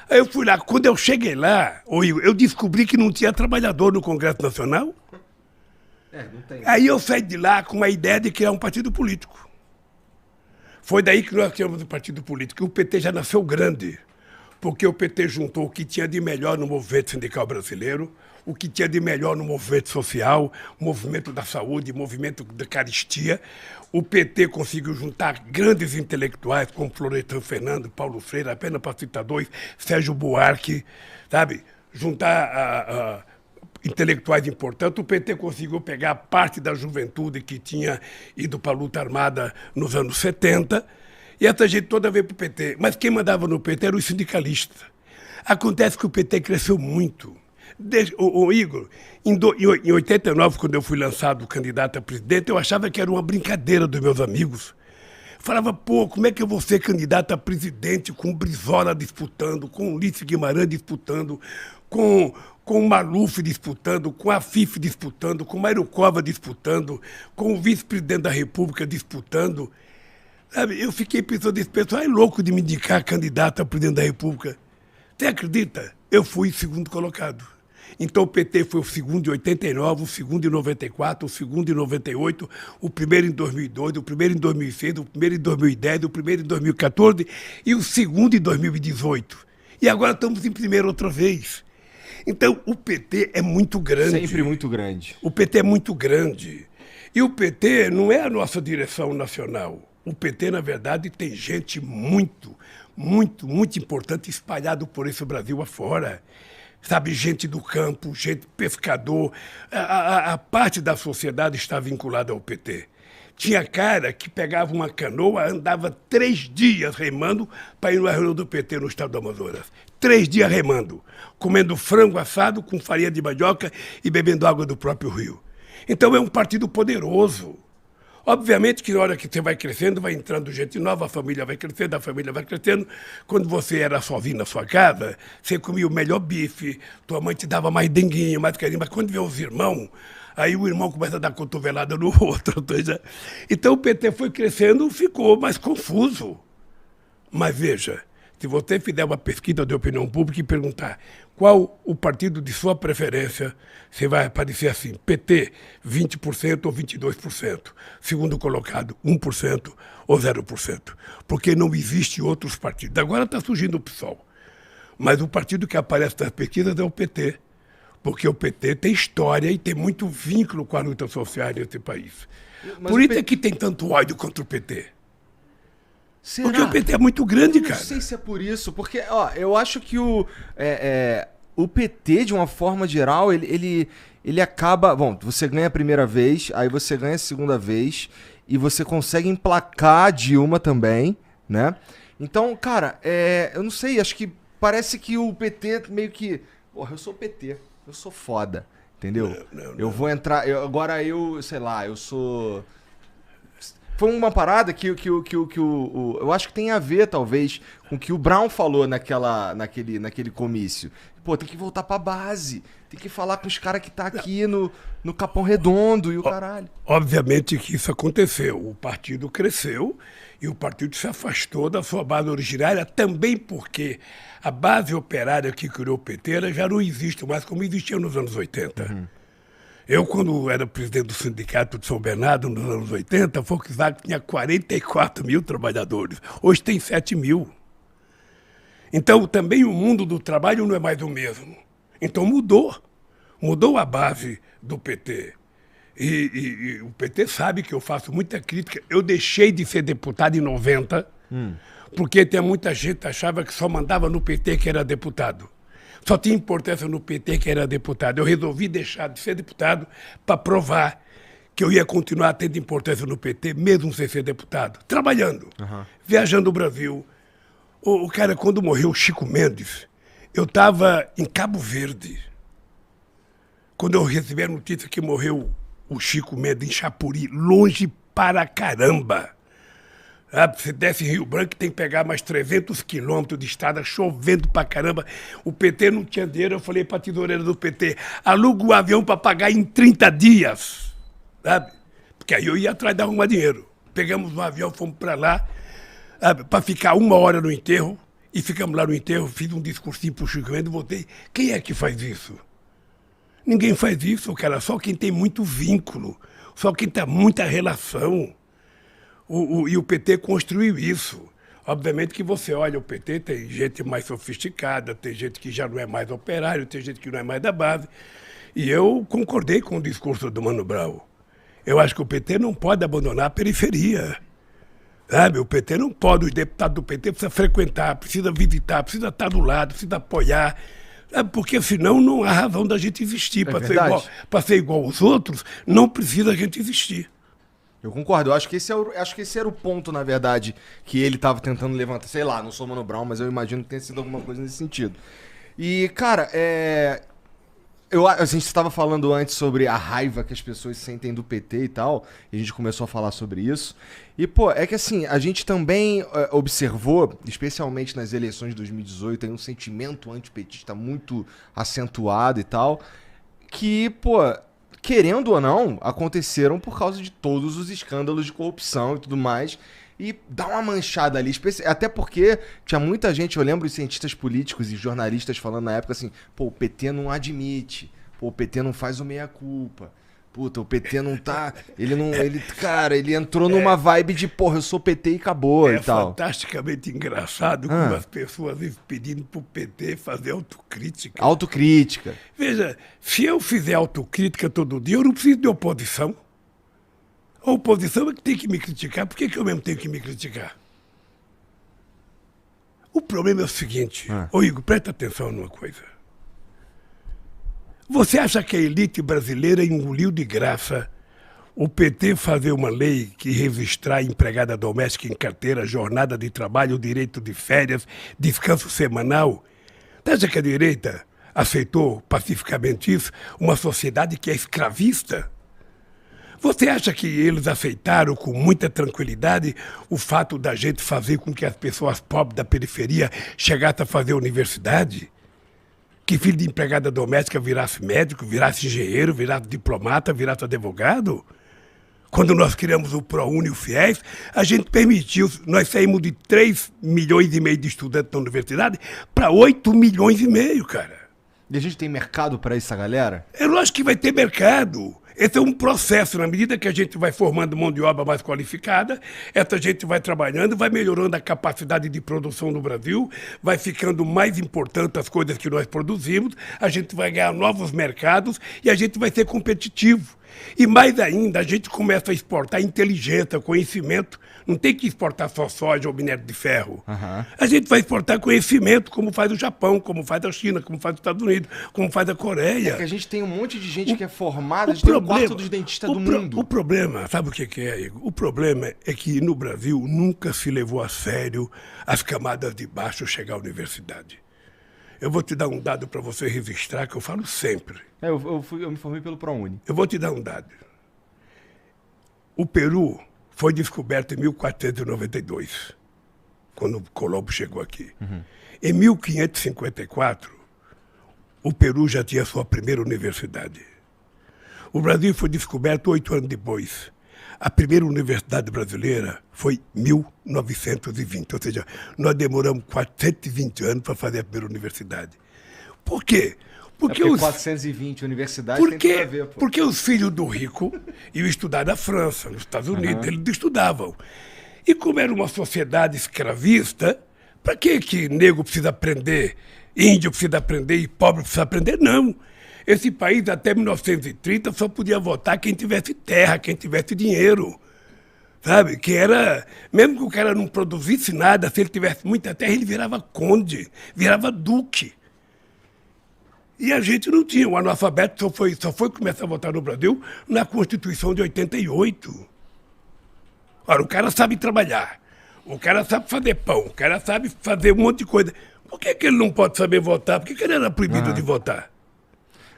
Aí eu fui lá, quando eu cheguei lá, eu descobri que não tinha trabalhador no Congresso Nacional. Não tem. Aí eu saí de lá com a ideia de criar um partido político. Foi daí que nós criamos o partido político. E o PT já nasceu grande, porque o PT juntou o que tinha de melhor no movimento sindical brasileiro, o que tinha de melhor no movimento social, movimento da saúde, movimento da caristia. O PT conseguiu juntar grandes intelectuais como Florestan Fernando, Paulo Freire, apenas para citar dois, Sérgio Buarque, sabe? Juntar intelectuais importantes. O PT conseguiu pegar parte da juventude que tinha ido para a luta armada nos anos 70, e essa gente toda veio para o PT. Mas quem mandava no PT era os sindicalistas. Acontece que o PT cresceu muito. Igor, em 89, quando eu fui lançado candidato a presidente, eu achava que era uma brincadeira dos meus amigos. Falava, pô, como é que eu vou ser candidato a presidente com o Brizola disputando, com o Ulisses Guimarães disputando, com o Maluf disputando, com a FIF disputando, com o Mário Cova disputando, com o vice-presidente da República disputando. Sabe, eu fiquei pensando, esse pessoal é louco de me indicar candidato a presidente da República. Você acredita? Eu fui segundo colocado. Então o PT foi o segundo em 89, o segundo em 94, o segundo em 98, o primeiro em 2002, o primeiro em 2006, o primeiro em 2010, o primeiro em 2014 e o segundo em 2018. E agora estamos em primeiro outra vez. Então o PT é muito grande. Sempre muito grande. O PT é muito grande. E o PT não é a nossa direção nacional. O PT, na verdade, tem gente muito importante espalhado por esse Brasil afora. Sabe, gente do campo, gente pescador. A parte da sociedade está vinculada ao PT. Tinha cara que pegava uma canoa, andava 3 dias remando para ir no reunião do PT no estado do Amazonas. 3 dias remando, comendo frango assado com farinha de mandioca e bebendo água do próprio rio. Então é um partido poderoso. Obviamente que na hora que você vai crescendo, vai entrando gente nova, a família vai crescendo, a família vai crescendo. Quando você era sozinho na sua casa, você comia o melhor bife, tua mãe te dava mais denguinho, mais carinho. Mas quando vê os irmãos, aí o irmão começa a dar cotovelada no outro. Então o PT foi crescendo, ficou mais confuso. Mas veja, se você fizer uma pesquisa de opinião pública e perguntar qual o partido de sua preferência, você vai aparecer assim, PT, 20% ou 22%. Segundo colocado, 1% ou 0%. Porque não existe outros partidos. Agora está surgindo o PSOL. Mas o partido que aparece nas pesquisas é o PT. Porque o PT tem história e tem muito vínculo com a luta social nesse país. Mas por isso é que tem tanto ódio contra o PT. Será? Porque o PT é muito grande, cara. Eu não sei se é por isso, porque eu acho que o PT, de uma forma geral, ele acaba... Bom, você ganha a primeira vez, aí você ganha a segunda vez, e você consegue emplacar a Dilma também, né? Então, cara, eu não sei, acho que parece que o PT meio que... Porra, eu sou o PT, eu sou foda, entendeu? Não. Eu vou entrar... sei lá, eu sou... Foi uma parada que eu acho que tem a ver, talvez, com o que o Brown falou naquele comício. Pô, tem que voltar pra base. Tem que falar com os caras que tá aqui no Capão Redondo e o caralho. Obviamente que isso aconteceu. O partido cresceu e o partido se afastou da sua base originária, também porque a base operária que criou o PT ela já não existe mais como existia nos anos 80. Uhum. Eu, quando era presidente do Sindicato de São Bernardo, nos anos 80, a Volkswagen tinha 44 mil trabalhadores. Hoje tem 7 mil. Então, também o mundo do trabalho não é mais o mesmo. Então, mudou. Mudou a base do PT. E o PT sabe que eu faço muita crítica. Eu deixei de ser deputado em 90, porque tem muita gente que achava que só mandava no PT que era deputado. Só tinha importância no PT que era deputado. Eu resolvi deixar de ser deputado para provar que eu ia continuar tendo importância no PT, mesmo sem ser deputado. Trabalhando, viajando o Brasil. O cara, quando morreu o Chico Mendes, eu estava em Cabo Verde. Quando eu recebi a notícia que morreu o Chico Mendes em Chapuri, longe para caramba. Se desce em Rio Branco, tem que pegar mais 300 quilômetros de estrada, chovendo pra caramba. O PT não tinha dinheiro, eu falei pra tesoureira do PT, aluga o avião para pagar em 30 dias. Sabe? Porque aí eu ia atrás de arrumar dinheiro. Pegamos um avião, fomos para lá, para ficar 1 hora no enterro, e ficamos lá no enterro, fiz um discursinho pro Chico Mendes, voltei. Quem é que faz isso? Ninguém faz isso, cara, só quem tem muito vínculo, só quem tem muita relação. E o PT construiu isso. Obviamente que você olha o PT, tem gente mais sofisticada, tem gente que já não é mais operário, tem gente que não é mais da base. E eu concordei com o discurso do Mano Brown. Eu acho que o PT não pode abandonar a periferia. Sabe? O PT não pode, os deputados do PT precisam frequentar, precisa visitar, precisa estar do lado, precisa apoiar. Sabe? Porque senão não há razão da gente existir. Para ser igual aos outros, não precisa a gente existir. Eu concordo, eu acho que esse era o ponto, na verdade, que ele tava tentando levantar. Sei lá, não sou Mano Brown, mas eu imagino que tenha sido alguma coisa nesse sentido. E, cara, a gente estava falando antes sobre a raiva que as pessoas sentem do PT e tal, e a gente começou a falar sobre isso. E, pô, é que assim, a gente também observou, especialmente nas eleições de 2018, aí um sentimento antipetista muito acentuado e tal, que, pô, querendo ou não, aconteceram por causa de todos os escândalos de corrupção e tudo mais. E dá uma manchada ali, até porque tinha muita gente, eu lembro de cientistas políticos e jornalistas falando na época assim, pô, o PT não admite, pô, o PT não faz o meia-culpa, puta, o PT não tá, ele entrou numa vibe de, porra, eu sou PT e acabou e tal. É fantasticamente engraçado como as pessoas vivem pedindo pro PT fazer autocrítica. Autocrítica. Veja, se eu fizer autocrítica todo dia, eu não preciso de oposição. A oposição é que tem que me criticar. Por que eu mesmo tenho que me criticar? O problema é o seguinte. Ô Igor, presta atenção numa coisa. Você acha que a elite brasileira engoliu de graça o PT fazer uma lei que registrar empregada doméstica em carteira, jornada de trabalho, direito de férias, descanso semanal? Você acha que a direita aceitou pacificamente isso? Uma sociedade que é escravista? Você acha que eles aceitaram com muita tranquilidade o fato da gente fazer com que as pessoas pobres da periferia chegassem a fazer universidade? Que filho de empregada doméstica virasse médico, virasse engenheiro, virasse diplomata, virasse advogado? Quando nós criamos o ProUni e o FIES, a gente permitiu, nós saímos de 3,5 milhões de estudantes na universidade para 8,5 milhões, cara. E a gente tem mercado para essa galera? É lógico que vai ter mercado. Esse é um processo, na medida que a gente vai formando mão de obra mais qualificada, essa gente vai trabalhando, vai melhorando a capacidade de produção no Brasil, vai ficando mais importante as coisas que nós produzimos, a gente vai ganhar novos mercados e a gente vai ser competitivo. E mais ainda, a gente começa a exportar inteligência, conhecimento. Não tem que exportar só soja ou minério de ferro. A gente vai exportar conhecimento, como faz o Japão, como faz a China, como faz os Estados Unidos, como faz a Coreia. É que a gente tem um monte de gente que é formada, a gente tem um quarto dos dentistas do mundo. O problema, sabe o que é, Igor? O problema é que no Brasil nunca se levou a sério as camadas de baixo chegar à universidade. Eu vou te dar um dado para você registrar, que eu falo sempre. Eu me formei pelo ProUni. Eu vou te dar um dado. O Peru foi descoberto em 1492, quando Colombo chegou aqui. Em 1554, o Peru já tinha sua primeira universidade. O Brasil foi descoberto 8 anos depois. A primeira universidade brasileira foi em 1920, ou seja, nós demoramos 420 anos para fazer a primeira universidade. Por quê? Porque 420 universidades tem tudo a ver, pô. Porque os filhos do rico iam estudar na França, nos Estados Unidos, eles estudavam. E como era uma sociedade escravista, para que negro precisa aprender, índio precisa aprender e pobre precisa aprender? Não. Esse país, até 1930, só podia votar quem tivesse terra, quem tivesse dinheiro. Sabe? Que era... Mesmo que o cara não produzisse nada, se ele tivesse muita terra, ele virava conde, virava duque. E a gente não tinha. O analfabeto só foi começar a votar no Brasil na Constituição de 88. Ora, o cara sabe trabalhar, o cara sabe fazer pão, o cara sabe fazer um monte de coisa. Por que ele não pode saber votar? Por que ele era proibido de votar?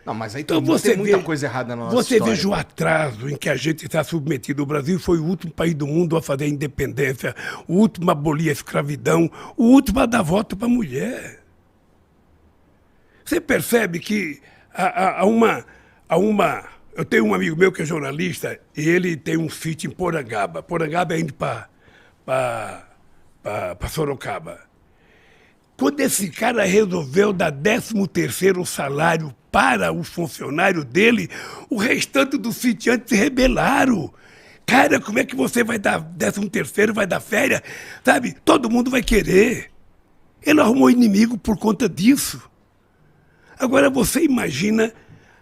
Não, mas aí Então tem muita coisa errada na nossa história. Você veja o pô. atraso em que a gente está submetido. O Brasil foi o último país do mundo a fazer a independência, o último a abolir a escravidão, o último a dar voto para a mulher. Você percebe que há uma... Eu tenho um amigo meu que é jornalista e ele tem um sítio em Porangaba. Porangaba é indo para Sorocaba. Quando esse cara resolveu dar 13º salário para o funcionário dele, o restante dos sitiantes se rebelaram. Cara, como é que você vai dar 13º, vai dar férias? Sabe? Todo mundo vai querer. Ele arrumou inimigo por conta disso. Agora você imagina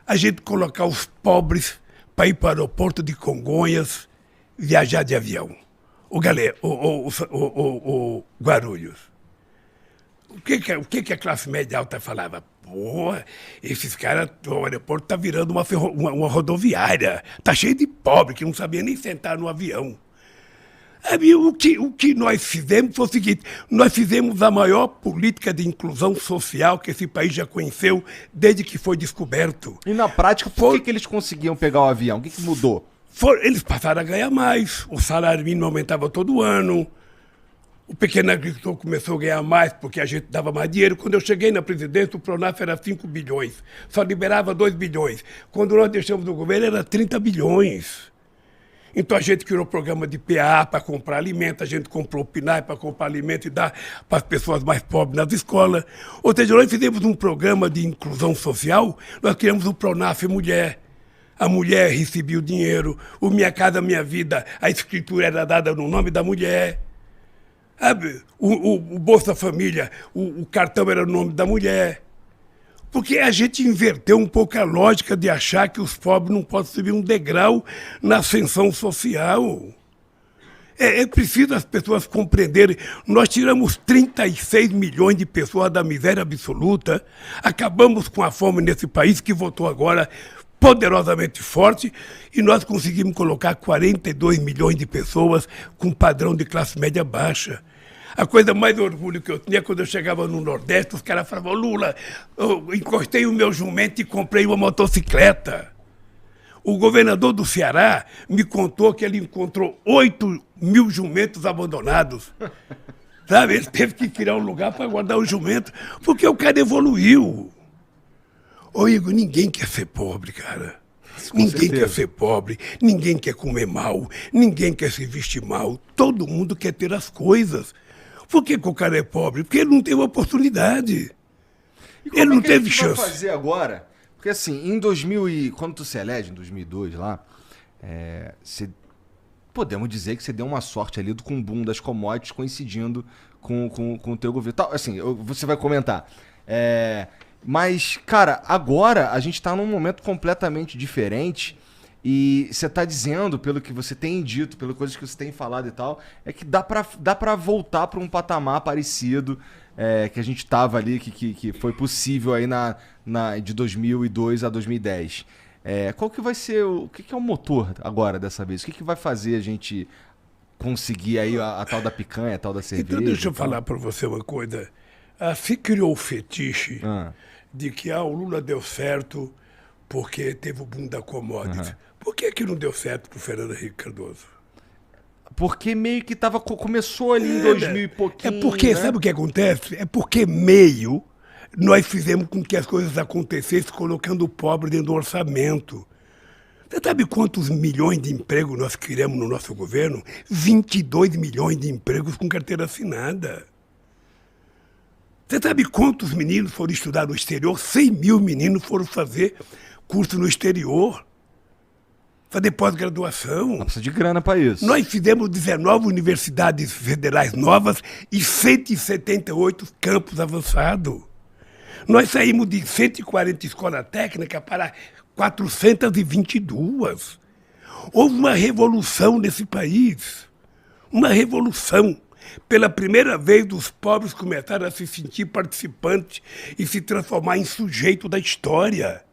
a gente colocar os pobres para ir para o aeroporto de Congonhas viajar de avião. O Guarulhos. O que a classe média alta falava? Pô, esses caras, o aeroporto está virando uma rodoviária. Está cheio de pobre que não sabia nem sentar no avião. O que nós fizemos foi o seguinte: nós fizemos a maior política de inclusão social que esse país já conheceu desde que foi descoberto. E na prática, por que eles conseguiam pegar o avião? O que mudou? Eles passaram a ganhar mais, o salário mínimo aumentava todo ano, o pequeno agricultor começou a ganhar mais porque a gente dava mais dinheiro. Quando eu cheguei na presidência, o Pronaf era 5 bilhões, só liberava 2 bilhões. Quando nós deixamos o governo, era 30 bilhões. Então a gente criou programa de PA para comprar alimento, a gente comprou o PNAE para comprar alimento e dar para as pessoas mais pobres nas escolas. Ou seja, nós fizemos um programa de inclusão social, nós criamos o Pronaf Mulher. A mulher recebia o dinheiro, o Minha Casa Minha Vida, a escritura era dada no nome da mulher. Sabe? O Bolsa Família, o cartão era no nome da mulher. Porque a gente inverteu um pouco a lógica de achar que os pobres não podem subir um degrau na ascensão social. É preciso as pessoas compreenderem. Nós tiramos 36 milhões de pessoas da miséria absoluta, acabamos com a fome nesse país que votou agora poderosamente forte e nós conseguimos colocar 42 milhões de pessoas com padrão de classe média baixa. A coisa mais orgulho que eu tinha quando eu chegava no Nordeste, os caras falavam: Lula, eu encostei o meu jumento e comprei uma motocicleta. O governador do Ceará me contou que ele encontrou 8.000 jumentos abandonados. Sabe? Ele teve que criar um lugar para guardar os jumentos, porque o cara evoluiu. Ô Igor, ninguém quer ser pobre, cara. Ninguém quer ser pobre, ninguém quer comer mal, ninguém quer se vestir mal. Todo mundo quer ter as coisas. Por que o cara é pobre? Porque ele não teve oportunidade. Ele não teve chance. O que vai fazer agora? Porque assim, quando tu se elege, em 2002 lá, podemos dizer que você deu uma sorte ali com o boom das commodities coincidindo com o teu governo. Assim, você vai comentar. Mas, cara, agora a gente tá num momento completamente diferente e você tá dizendo, pelo que você tem dito, pelas coisas que você tem falado e tal, é que dá pra voltar pra um patamar parecido que a gente tava ali, que foi possível aí de 2002 a 2010. Qual que vai ser, o que é o motor agora dessa vez? O que vai fazer a gente conseguir aí a tal da picanha, a tal da cerveja? Então deixa eu falar pra você uma coisa. Se criou o fetiche de que o Lula deu certo porque teve o boom da commodities. Por que não deu certo pro Fernando Henrique Cardoso? Porque meio que começou ali em 2000 e pouquinho. É porque, né? sabe o que acontece? É porque meio nós fizemos com que as coisas acontecessem colocando o pobre dentro do orçamento. Você sabe quantos milhões de empregos nós criamos no nosso governo? 22 milhões de empregos com carteira assinada. Você sabe quantos meninos foram estudar no exterior? 100 mil meninos foram fazer curso no exterior, fazer pós-graduação. Não precisa de grana para isso. Nós fizemos 19 universidades federais novas e 178 campos avançados. Nós saímos de 140 escolas técnicas para 422. Houve uma revolução nesse país. Uma revolução. Pela primeira vez, os pobres começaram a se sentir participantes e se transformar em sujeito da história.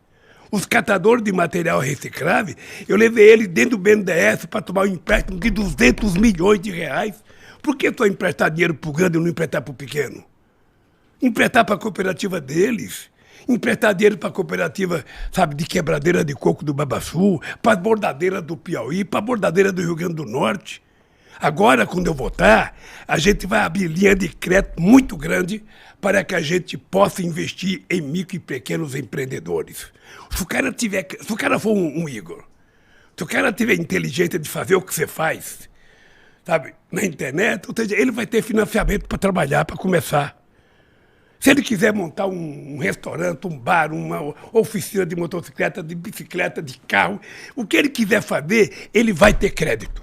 Os catadores de material reciclável, eu levei eles dentro do BNDES para tomar um empréstimo de 200 milhões de reais. Por que só emprestar dinheiro para o grande e não emprestar para o pequeno? Emprestar para a cooperativa deles. Emprestar dinheiro para a cooperativa, sabe, de quebradeira de coco do Babaçu, para as bordadeiras do Piauí, para a bordadeira do Rio Grande do Norte. Agora, quando eu votar, a gente vai abrir linha de crédito muito grande para que a gente possa investir em micro e pequenos empreendedores. Se o cara for um Igor, se o cara tiver inteligência de fazer o que você faz, sabe, na internet, ou seja, ele vai ter financiamento para trabalhar, para começar. Se ele quiser montar um restaurante, um bar, uma oficina de motocicleta, de bicicleta, de carro, o que ele quiser fazer, ele vai ter crédito.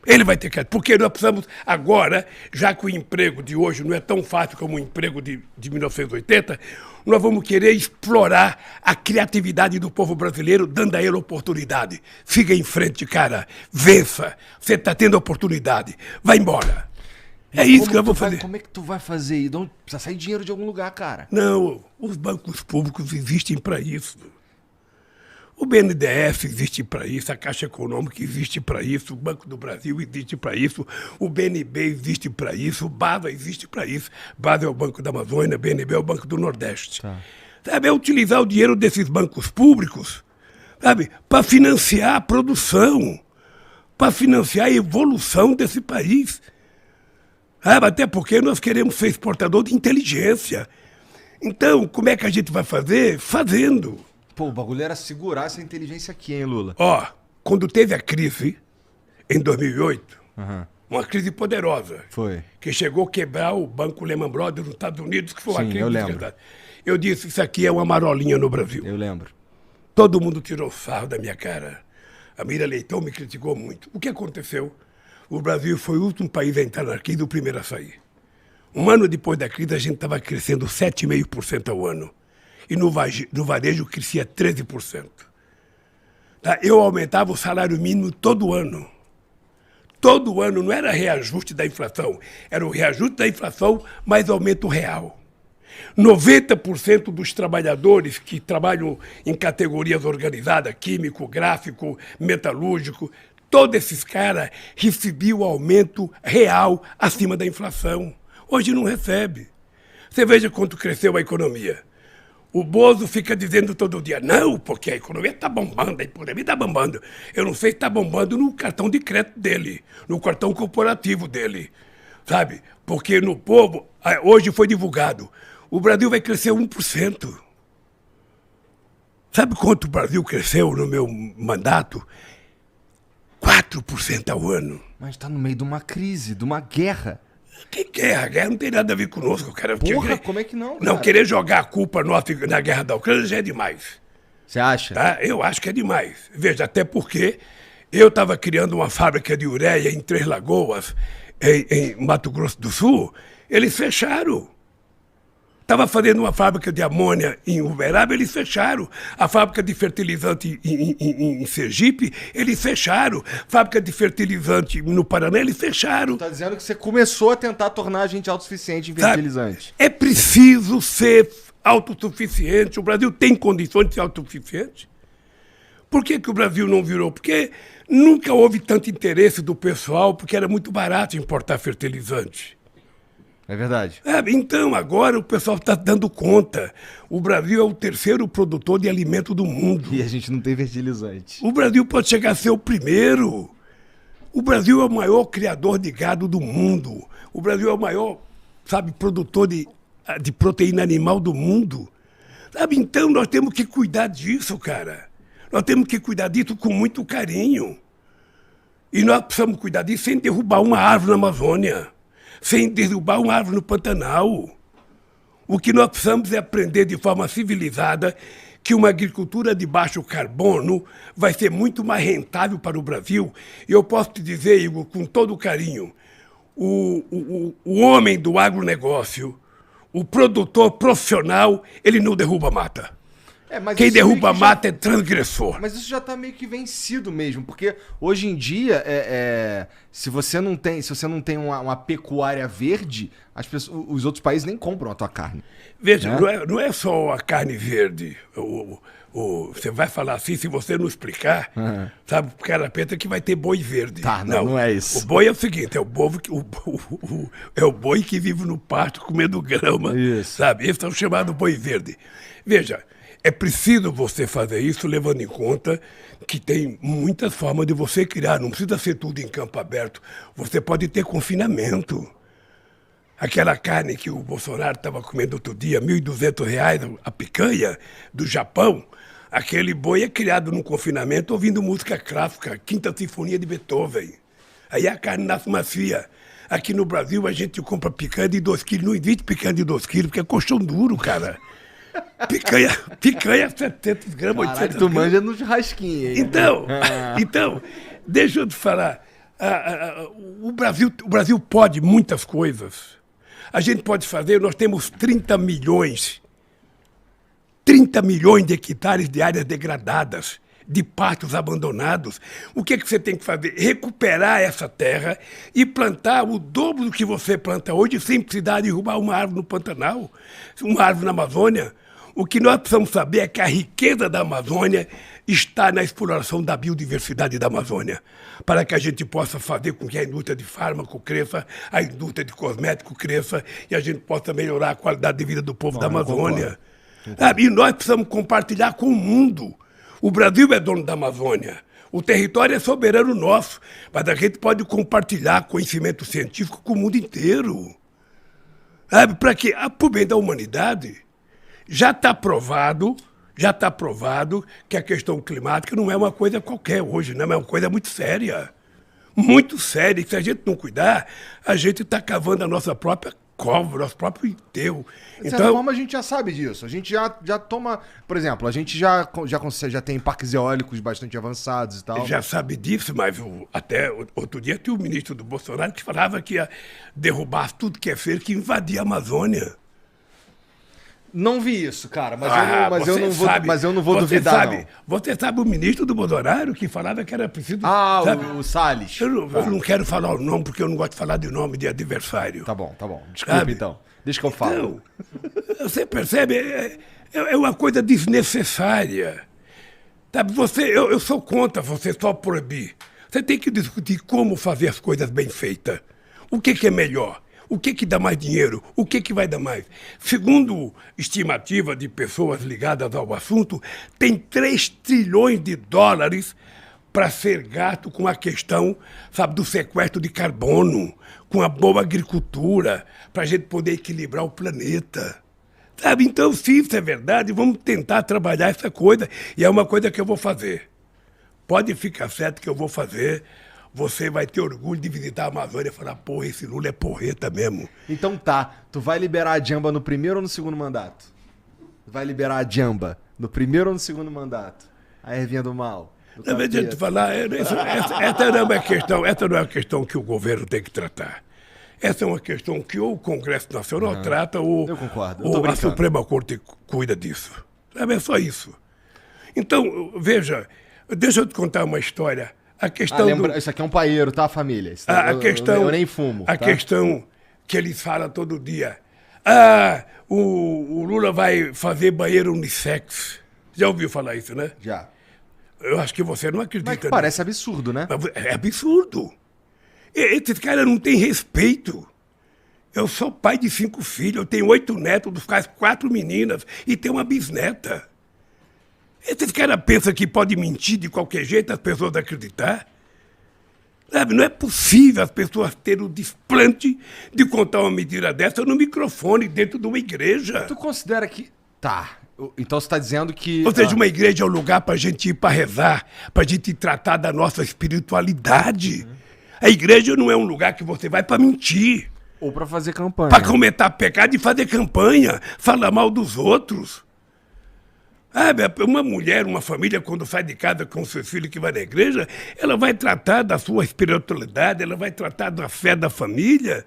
Ele vai ter crédito. Porque nós precisamos agora, já que o emprego de hoje não é tão fácil como o emprego de 1980, nós vamos querer explorar a criatividade do povo brasileiro, dando a ele oportunidade. Siga em frente, cara. Vença. Você está tendo oportunidade. Vai embora. É isso que eu vou fazer. Como é que tu vai fazer isso? Precisa sair dinheiro de algum lugar, cara. Não, os bancos públicos existem para isso. O BNDES existe para isso, a Caixa Econômica existe para isso, o Banco do Brasil existe para isso, o BNB existe para isso, o BAVA existe para isso. BAVA é o Banco da Amazônia, o BNB é o Banco do Nordeste. Tá. Sabe, é utilizar o dinheiro desses bancos públicos, sabe, para financiar a produção, para financiar a evolução desse país. Até porque nós queremos ser exportador de inteligência. Então, como é que a gente vai fazer? Fazendo. Pô, o bagulho era segurar essa inteligência aqui, hein, Lula? Quando teve a crise, em 2008, Uma crise poderosa. Foi. Que chegou a quebrar o Banco Lehman Brothers nos Estados Unidos, que foi uma Sim, crise eu de lembro. verdade. Eu disse, isso aqui é uma marolinha no Brasil. Eu lembro. Todo mundo tirou sarro da minha cara. A Mira Leitão me criticou muito. O que aconteceu? O Brasil foi o último país a entrar na crise e o primeiro a sair. Um ano depois da crise, a gente estava crescendo 7,5% ao ano. E no varejo crescia 13%. Tá? Eu aumentava o salário mínimo todo ano. Todo ano, não era reajuste da inflação. Era o reajuste da inflação mais aumento real. 90% dos trabalhadores que trabalham em categorias organizadas, químico, gráfico, metalúrgico, todos esses caras recebiam aumento real acima da inflação. Hoje não recebe. Você veja quanto cresceu a economia. O Bozo fica dizendo todo dia, não, porque a economia está bombando, a economia está bombando. Eu não sei se está bombando no cartão de crédito dele, no cartão corporativo dele, sabe? Porque no povo, hoje foi divulgado, o Brasil vai crescer 1%. Sabe quanto o Brasil cresceu no meu mandato? 4% ao ano. Mas tá no meio de uma crise, de uma guerra. Que guerra? A guerra não tem nada a ver conosco, cara. Porra, como é que não, cara? Não, querer jogar a culpa nossa na guerra da Ucrânia já é demais. Você acha? Tá? Eu acho que é demais. Veja, até porque eu estava criando uma fábrica de ureia em Três Lagoas, em Mato Grosso do Sul, eles fecharam. Estava fazendo uma fábrica de amônia em Uberaba, eles fecharam. A fábrica de fertilizante em Sergipe, eles fecharam. Fábrica de fertilizante no Paraná, eles fecharam. Tá dizendo que você começou a tentar tornar a gente autossuficiente em fertilizante. É preciso ser autossuficiente. O Brasil tem condições de ser autossuficiente. Por que o Brasil não virou? Porque nunca houve tanto interesse do pessoal, porque era muito barato importar fertilizante. É verdade. Então, agora o pessoal está dando conta. O Brasil é o terceiro produtor de alimento do mundo. E a gente não tem fertilizante. O Brasil pode chegar a ser o primeiro. O Brasil é o maior criador de gado do mundo. O Brasil é o maior, sabe, produtor de proteína animal do mundo. Sabe, então nós temos que cuidar disso, cara. Nós temos que cuidar disso com muito carinho. E nós precisamos cuidar disso sem derrubar uma árvore na Amazônia, sem derrubar uma árvore no Pantanal. O que nós precisamos é aprender de forma civilizada que uma agricultura de baixo carbono vai ser muito mais rentável para o Brasil. E eu posso te dizer, Igor, com todo carinho, o homem do agronegócio, o produtor profissional, ele não derruba mata. Quem derruba mata é transgressor. Mas isso já está meio que vencido mesmo, porque hoje em dia, se você não tem uma pecuária verde, os outros países nem compram a tua carne. Veja, não é só a carne verde. Você vai falar assim, se você não explicar, sabe, o cara pensa que vai ter boi verde. Tá, não é isso. O boi é o seguinte, é o boi que vive no pasto comendo grama, isso. Sabe? Esse é o chamado boi verde. Veja, é preciso você fazer isso levando em conta que tem muitas formas de você criar. Não precisa ser tudo em campo aberto. Você pode ter confinamento. Aquela carne que o Bolsonaro estava comendo outro dia, R$ 1.200 a picanha do Japão, aquele boi é criado num confinamento ouvindo música clássica, Quinta Sinfonia de Beethoven. Aí a carne nasce macia. Aqui no Brasil a gente compra picanha de 2 quilos. Não existe picanha de 2 quilos, porque é colchão duro, cara. Picanha 700 gramas, 800 gramas. Tu manja no churrasquinho, hein? Então, deixa eu te falar. O Brasil pode muitas coisas. A gente pode fazer, nós temos 30 milhões de hectares de áreas degradadas, de pastos abandonados. O que você tem que fazer? Recuperar essa terra e plantar o dobro do que você planta hoje sem precisar derrubar uma árvore no Pantanal, uma árvore na Amazônia. O que nós precisamos saber é que a riqueza da Amazônia está na exploração da biodiversidade da Amazônia, para que a gente possa fazer com que a indústria de fármaco cresça, a indústria de cosmético cresça e a gente possa melhorar a qualidade de vida do povo da Amazônia. E nós precisamos compartilhar com o mundo. O Brasil é dono da Amazônia. O território é soberano nosso, mas a gente pode compartilhar conhecimento científico com o mundo inteiro. Para que, por bem da humanidade, já está provado que a questão climática não é uma coisa qualquer hoje, não é uma coisa muito séria. Muito séria. E se a gente não cuidar, a gente está cavando a nossa própria cova, nosso próprio enterro. De certa forma, a gente já sabe disso. A gente já toma... Por exemplo, a gente já tem parques eólicos bastante avançados e tal. Já sabe disso, mas até outro dia tinha o ministro do Bolsonaro que falava que ia derrubar tudo que é feio, que invadia a Amazônia. Não vi isso, cara, mas eu não vou duvidar, não. Você sabe o ministro do Bolsonaro que falava que era preciso... o Salles. Eu não quero falar o nome, porque eu não gosto de falar de nome de adversário. Tá bom. Desculpa, então. Deixa que eu falo. Então, você percebe, é uma coisa desnecessária. Sabe, eu sou contra você só proibir. Você tem que discutir como fazer as coisas bem feitas. O que é melhor? O que dá mais dinheiro? O que vai dar mais? Segundo estimativa de pessoas ligadas ao assunto, tem 3 trilhões de dólares para ser gasto com a questão, sabe, do sequestro de carbono, com a boa agricultura, para a gente poder equilibrar o planeta. Sabe? Então, se isso é verdade, vamos tentar trabalhar essa coisa. E é uma coisa que eu vou fazer. Pode ficar certo que eu vou fazer. Você vai ter orgulho de visitar a Amazônia e falar, porra, esse Lula é porreta mesmo. Então tá, tu vai liberar a Jamba no primeiro ou no segundo mandato? Vai liberar a Jamba no primeiro ou no segundo mandato? A ervinha do mal. Na verdade, de falar, essa não é uma questão que o governo tem que tratar. Essa é uma questão que ou o Congresso Nacional trata ou a Suprema Corte cuida disso. Sabe, é só isso. Então, veja, deixa eu te contar uma história. A questão Isso aqui é um paeiro, tá, família? Eu nem fumo. A questão que eles falam todo dia. O Lula vai fazer banheiro unissex. Já ouviu falar isso, né? Já. Eu acho que você não acredita. Mas parece absurdo, né? É absurdo. Esse cara não tem respeito. Eu sou pai de 5 filhos, eu tenho 8 netos, dos quais 4 meninas, e tenho uma bisneta. Esse cara pensa que pode mentir de qualquer jeito, as pessoas acreditar? Sabe, não é possível as pessoas terem o desplante de contar uma mentira dessa no microfone dentro de uma igreja. Tu considera que... Tá, então você está dizendo que... Ou seja, uma igreja é um lugar para a gente ir para rezar, para a gente tratar da nossa espiritualidade. A igreja não é um lugar que você vai para mentir, Ou para fazer campanha. para cometer pecado e fazer campanha, falar mal dos outros. Uma mulher, uma família, quando sai de casa com seus filhos que vai na igreja, ela vai tratar da sua espiritualidade, ela vai tratar da fé da família.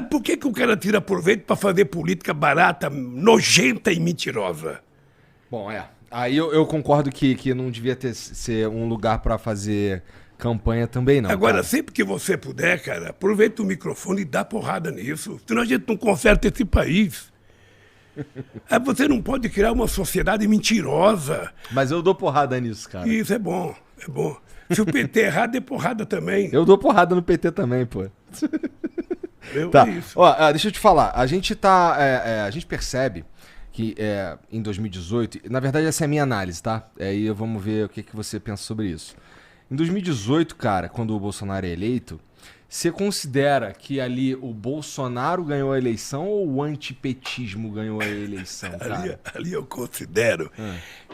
Por que o cara tira proveito para fazer política barata, nojenta e mentirosa? Bom, aí eu concordo que não devia ser um lugar para fazer campanha também, não. Agora, cara. sempre que você puder, cara, aproveita o microfone e dá porrada nisso. Senão a gente não conserta esse país. Você não pode criar uma sociedade mentirosa. Mas eu dou porrada nisso, cara. Isso é bom, é bom. Se o PT errar, dê porrada também. Eu dou porrada no PT também, pô. Tá. É isso. Ó, deixa eu te falar. A gente a gente percebe que em 2018... Na verdade, essa é a minha análise, tá? Aí vamos ver o que você pensa sobre isso. Em 2018, cara, quando o Bolsonaro é eleito, você considera que ali o Bolsonaro ganhou a eleição ou o antipetismo ganhou a eleição, cara? Ali eu considero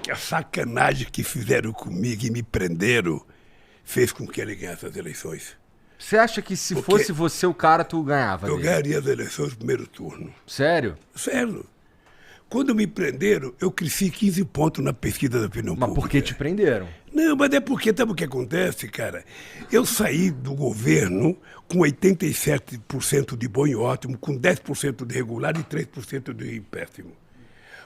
que a sacanagem que fizeram comigo e me prenderam fez com que ele ganhasse as eleições. Você acha que se fosse você o cara, tu ganhava? Eu dele? ganharia as eleições no primeiro turno. Sério? Sério. Quando me prenderam, eu cresci 15 pontos na pesquisa da opinião Mas pública. por que te prenderam? Não, mas é porque, sabe o que acontece, cara? Eu saí do governo com 87% de bom e ótimo, com 10% de regular e 3% de péssimo.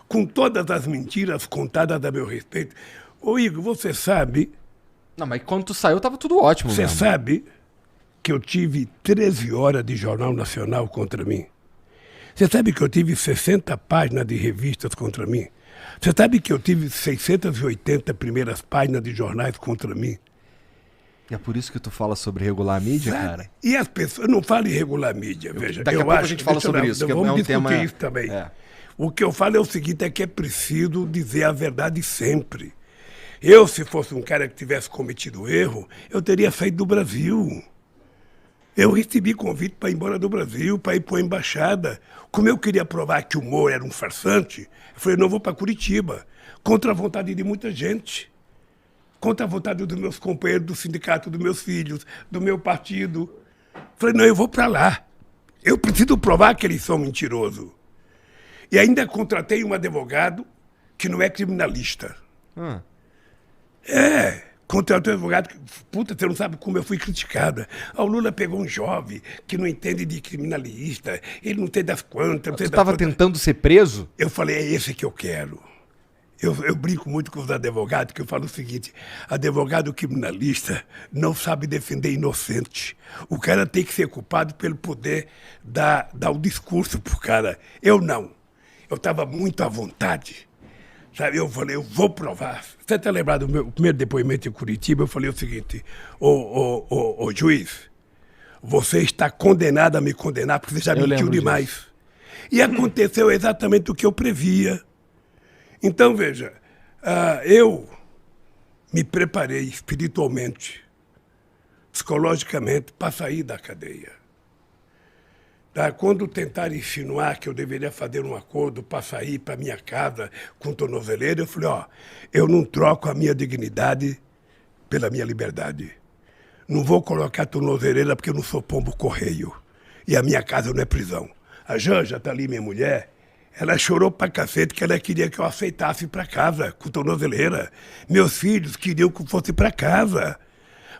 Com todas as mentiras contadas a meu respeito. Ô Igor, você sabe... Não, mas quando tu saiu, tava tudo ótimo, Você mesmo. sabe que eu tive 13 horas de Jornal Nacional contra mim? Você sabe que eu tive 60 páginas de revistas contra mim? Você sabe que eu tive 680 primeiras páginas de jornais contra mim? E é por isso que tu fala sobre regular a mídia, Sabe? cara? E as pessoas não falam em regular mídia, veja. Daqui a pouco a gente fala sobre isso, que é vamos um discutir tema... isso também. É. O que eu falo é o seguinte, é que é preciso dizer a verdade sempre. Eu, se fosse um cara que tivesse cometido erro, eu teria saído do Brasil. Eu recebi convite para ir embora do Brasil, para ir para a embaixada. Como eu queria provar que o Moro era um farsante, eu falei, não, vou para Curitiba, contra a vontade de muita gente. Contra a vontade dos meus companheiros do sindicato, dos meus filhos, do meu partido. Falei, não, eu vou para lá. Eu preciso provar que eles são mentirosos. E ainda contratei um advogado que não é criminalista. Contratei um advogado que, puta, você não sabe como eu fui criticada. O Lula pegou um jovem que não entende de criminalista, ele não tem das quantas. Tu tava tentando ser preso? Eu falei, é esse que eu quero. Eu brinco muito com os advogados, que eu falo o seguinte, advogado criminalista não sabe defender inocente. O cara tem que ser culpado pelo poder dar o discurso pro cara. Eu não. Eu estava muito à vontade. Sabe, eu falei, eu vou provar. Você está lembrado do meu primeiro depoimento em Curitiba? Eu falei o seguinte, ô juiz, você está condenado a me condenar porque você já mentiu demais. E aconteceu exatamente o que eu previa. Então, veja, eu me preparei espiritualmente, psicologicamente, para sair da cadeia. Quando tentaram insinuar que eu deveria fazer um acordo para sair para minha casa com tornozeleira, eu falei, eu não troco a minha dignidade pela minha liberdade. Não vou colocar tornozeleira porque eu não sou pombo correio. E a minha casa não é prisão. A Janja está ali, minha mulher, ela chorou pra cacete que ela queria que eu aceitasse para casa com tornozeleira. Meus filhos queriam que eu fosse para casa.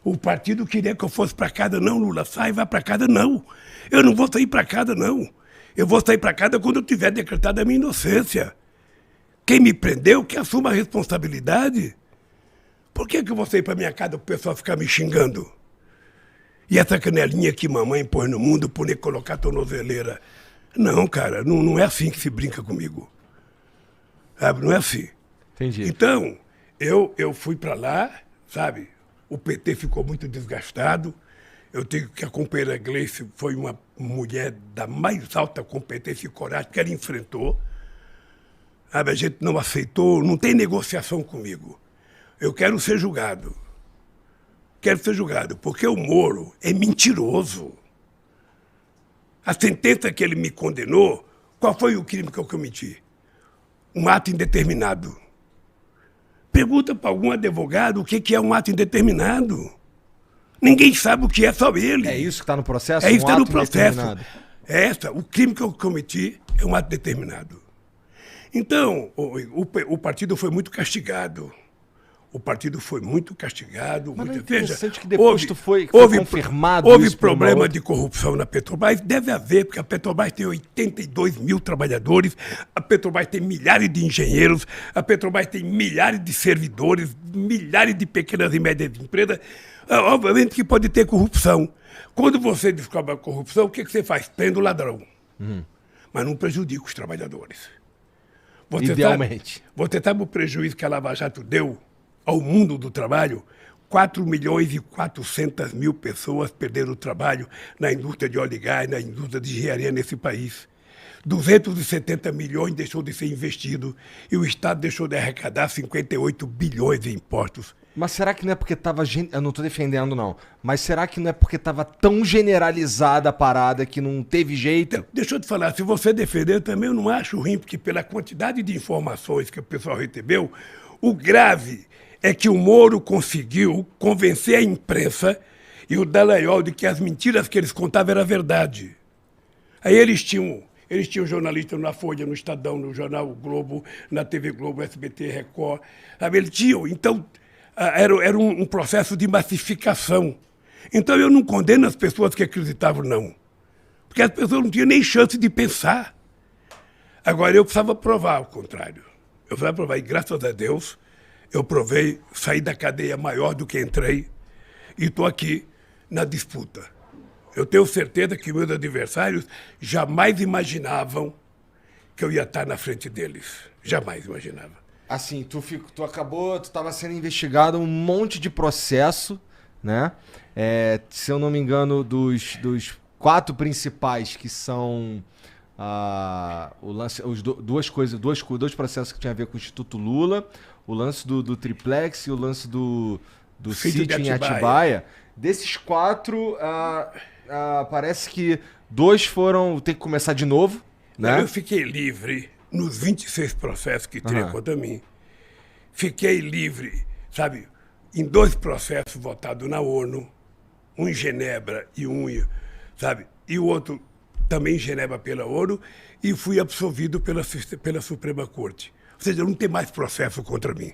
O partido queria que eu fosse para casa. Não, Lula, sai, vai para casa, não. Eu não vou sair para casa, não. Eu vou sair para casa quando eu tiver decretado a minha inocência. Quem me prendeu, que assuma a responsabilidade. Por que eu vou sair para minha casa para o pessoal ficar me xingando? E essa canelinha que mamãe põe no mundo por nem colocar tornozeleira? Não, cara, não é assim que se brinca comigo. Sabe, não é assim. Entendi. Então, eu fui para lá, sabe? O PT ficou muito desgastado. Eu digo que a companheira Gleice foi uma mulher da mais alta competência e coragem que ela enfrentou. A gente não aceitou, não tem negociação comigo. Eu quero ser julgado. quero ser julgado, porque o Moro é mentiroso. A sentença que ele me condenou, qual foi o crime que eu cometi? Um ato indeterminado. Pergunta para algum advogado o que é um ato indeterminado. Ninguém sabe o que é, só ele. É isso que está no processo? É isso que está no ato processo. indeterminado. O crime que eu cometi é um ato determinado. Então, o partido foi muito castigado. O partido foi muito castigado. Mas não é Veja, interessante que depois foi confirmado houve isso por uma problema outra- de corrupção na Petrobras. Deve haver, porque a Petrobras tem 82 mil trabalhadores, a Petrobras tem milhares de engenheiros, a Petrobras tem milhares de servidores, milhares de pequenas e médias empresas. Obviamente que pode ter corrupção. Quando você descobre a corrupção, o que você faz? Prende o ladrão. Mas não prejudica os trabalhadores. Idealmente. Você sabe o prejuízo que a Lava Jato deu ao mundo do trabalho? 4.400.000 pessoas perderam o trabalho na indústria de óleo e gás, na indústria de engenharia nesse país. 270 milhões deixou de ser investido e o Estado deixou de arrecadar 58 bilhões em impostos. Mas será que não é porque estava... Eu não estou defendendo, não. Mas será que não é porque estava tão generalizada a parada que não teve jeito? Deixa eu te falar, se você defender também, eu não acho ruim, porque pela quantidade de informações que o pessoal recebeu, o grave é que o Moro conseguiu convencer a imprensa e o Dallagnol de que as mentiras que eles contavam era verdade. Aí eles tinham jornalistas na Folha, no Estadão, no Jornal o Globo, na TV Globo, SBT, Record. Sabe? Eles tinham. Então, era um processo de massificação. Então, eu não condeno as pessoas que acreditavam, não. Porque as pessoas não tinham nem chance de pensar. Agora, eu precisava provar o contrário. Eu precisava provar. E, graças a Deus, eu provei, saí da cadeia maior do que entrei e estou aqui na disputa. Eu tenho certeza que meus adversários jamais imaginavam que eu ia estar na frente deles. Jamais imaginava. Assim, tu estava sendo investigado um monte de processo, né? Se eu não me engano, dos 4 principais que são o lance, dois processos que tinham a ver com o Instituto Lula, o lance do triplex e o lance do sítio em Atibaia. Desses 4, parece que 2 foram... Tem que começar de novo, né? Eu fiquei livre nos 26 processos que tinha contra mim. Fiquei livre, sabe, em 2 processos votados na ONU, um em Genebra e sabe, e o outro também em Genebra pela ONU, e fui absolvido pela Suprema Corte. Ou seja, não tem mais processo contra mim.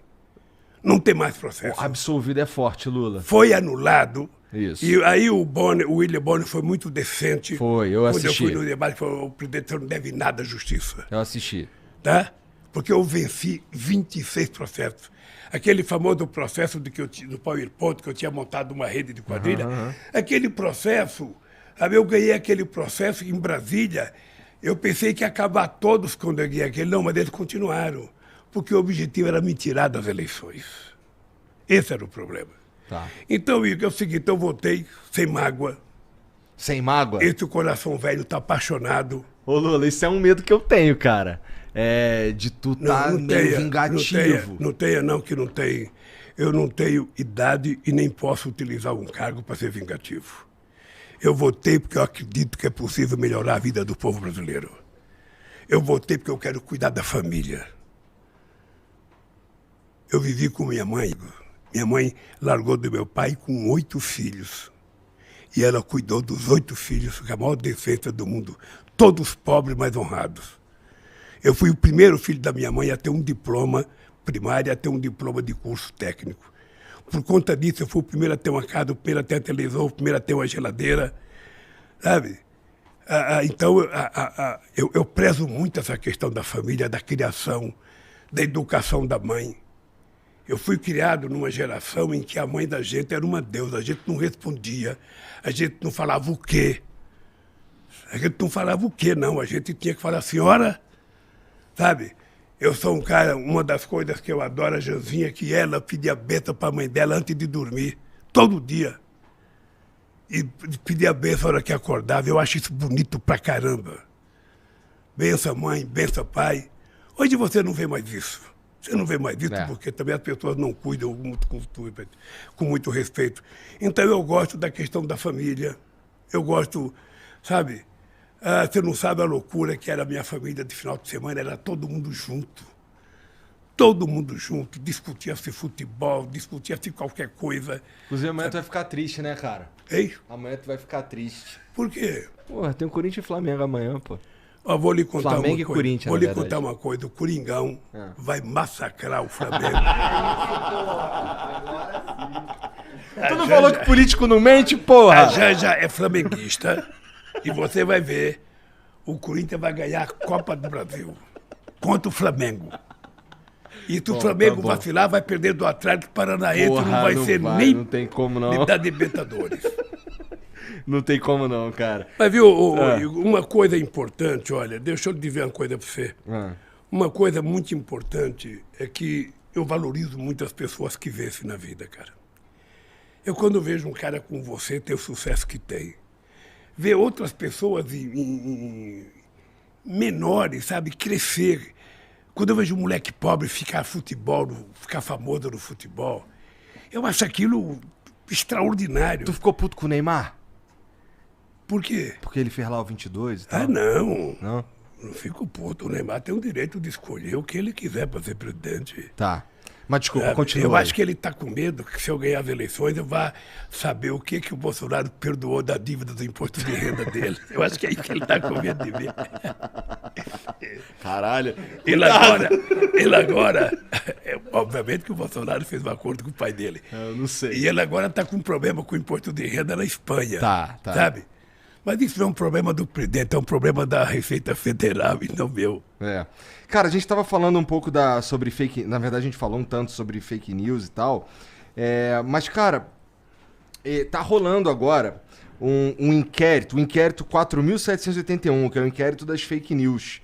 Não tem mais processo. Absolvido é forte, Lula. Foi anulado. Isso. E aí o William Bonner foi muito decente. Foi, eu assisti. Quando eu fui no debate, falou: o presidente, você não deve nada à justiça. Eu assisti. Tá? Porque eu venci 26 processos. Aquele famoso processo do PowerPoint, que eu tinha montado uma rede de quadrilha. Aquele processo, sabe, eu ganhei aquele processo em Brasília. Eu pensei que ia acabar todos quando eu ganhei aquele. Não, mas eles continuaram. Porque o objetivo era me tirar das eleições. Esse era o problema. Tá. Então, Igor, é o seguinte, eu votei sem mágoa. Sem mágoa? Esse coração velho está apaixonado. Ô, Lula, isso é um medo que eu tenho, cara. De tu tá meio vingativo. Não tenha, que não tem. Eu não tenho idade e nem posso utilizar um cargo para ser vingativo. Eu votei porque eu acredito que é possível melhorar a vida do povo brasileiro. Eu votei porque eu quero cuidar da família. Eu vivi com minha mãe, Igor. Minha mãe largou do meu pai com 8 filhos. E ela cuidou dos 8 filhos, com a maior defesa do mundo. Todos pobres, mas honrados. Eu fui o primeiro filho da minha mãe a ter um diploma primário, a ter um diploma de curso técnico. Por conta disso, eu fui o primeiro a ter uma casa, o primeiro a ter uma televisão, o primeiro a ter uma geladeira. Sabe? Então, eu prezo muito essa questão da família, da criação, da educação da mãe. Eu fui criado numa geração em que a mãe da gente era uma deusa. A gente não respondia, a gente não falava o quê. A gente não falava o quê, não. A gente tinha que falar, senhora, sabe? Eu sou um cara, uma das coisas que eu adoro, a Janzinha, que ela pedia bênção para a mãe dela antes de dormir, todo dia. E pedia bênção na hora que acordava. Eu acho isso bonito pra caramba. Benção, mãe, benção, pai. Hoje você não vê mais isso. Você não vê mais isso, porque também as pessoas não cuidam com muito respeito. Então eu gosto da questão da família. Eu gosto, sabe? Você não sabe a loucura que era a minha família de final de semana, era todo mundo junto. Todo mundo junto, discutia-se futebol, discutia-se qualquer coisa. Inclusive amanhã tu vai ficar triste, né, cara? Ei? Amanhã tu vai ficar triste. Por quê? Porra, tem o Corinthians e Flamengo amanhã, pô. Ó, vou lhe contar Flamengo uma e coisa. Corinthians, Vou na lhe verdade. contar uma coisa. O Coringão vai massacrar o Flamengo. Tu não falou que político não mente, porra? A Janja é flamenguista e você vai ver, o Corinthians vai ganhar a Copa do Brasil contra o Flamengo. E se o Flamengo bom. vacilar, vai perder do Atlético Paranaense, Porra, não vai ser nem não tem como não. da Libertadores. Não tem como não, cara. Mas viu, uma coisa importante, olha, deixa eu dizer uma coisa pra você. Uma coisa muito importante é que eu valorizo muito as pessoas que vencem na vida, cara. Eu, quando vejo um cara como você ter o sucesso que tem, ver outras pessoas menores, sabe, crescer. Quando eu vejo um moleque pobre ficar famoso no futebol, eu acho aquilo extraordinário. Tu ficou puto com o Neymar? Por quê? Porque ele fez lá o 22 e tal? Ah, não. Não? Não fico puto. O Neymar tem o direito de escolher o que ele quiser para ser presidente. Tá. Mas desculpa, continua. Eu acho que ele está com medo que se eu ganhar as eleições eu vá saber o que o Bolsonaro perdoou da dívida do imposto de renda dele. Eu acho que é isso que ele está com medo de ver. Caralho. Ele agora, obviamente que o Bolsonaro fez um acordo com o pai dele. Eu não sei. E ele agora está com um problema com o imposto de renda na Espanha. Tá. Sabe? Mas isso não é um problema do presidente, é um problema da Receita Federal e não meu. É. Cara, a gente tava falando um pouco sobre fake... Na verdade, a gente falou um tanto sobre fake news e tal. Mas, cara, tá rolando agora um inquérito, o inquérito 4.781, que é o inquérito das fake news.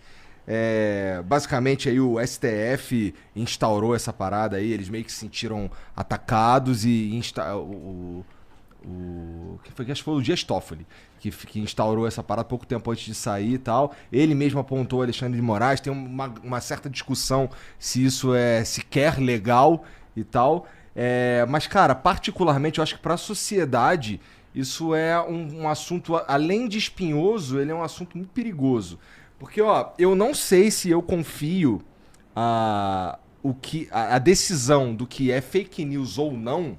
Basicamente, aí o STF instaurou essa parada aí, eles meio que se sentiram atacados e que foi, acho que foi o Dias Toffoli que instaurou essa parada pouco tempo antes de sair e tal. Ele mesmo apontou Alexandre de Moraes. Tem uma certa discussão se isso é sequer legal e tal. Mas, cara, particularmente, eu acho que para a sociedade isso é um assunto, além de espinhoso, ele é um assunto muito perigoso. Porque, ó, eu não sei se eu confio a decisão do que é fake news ou não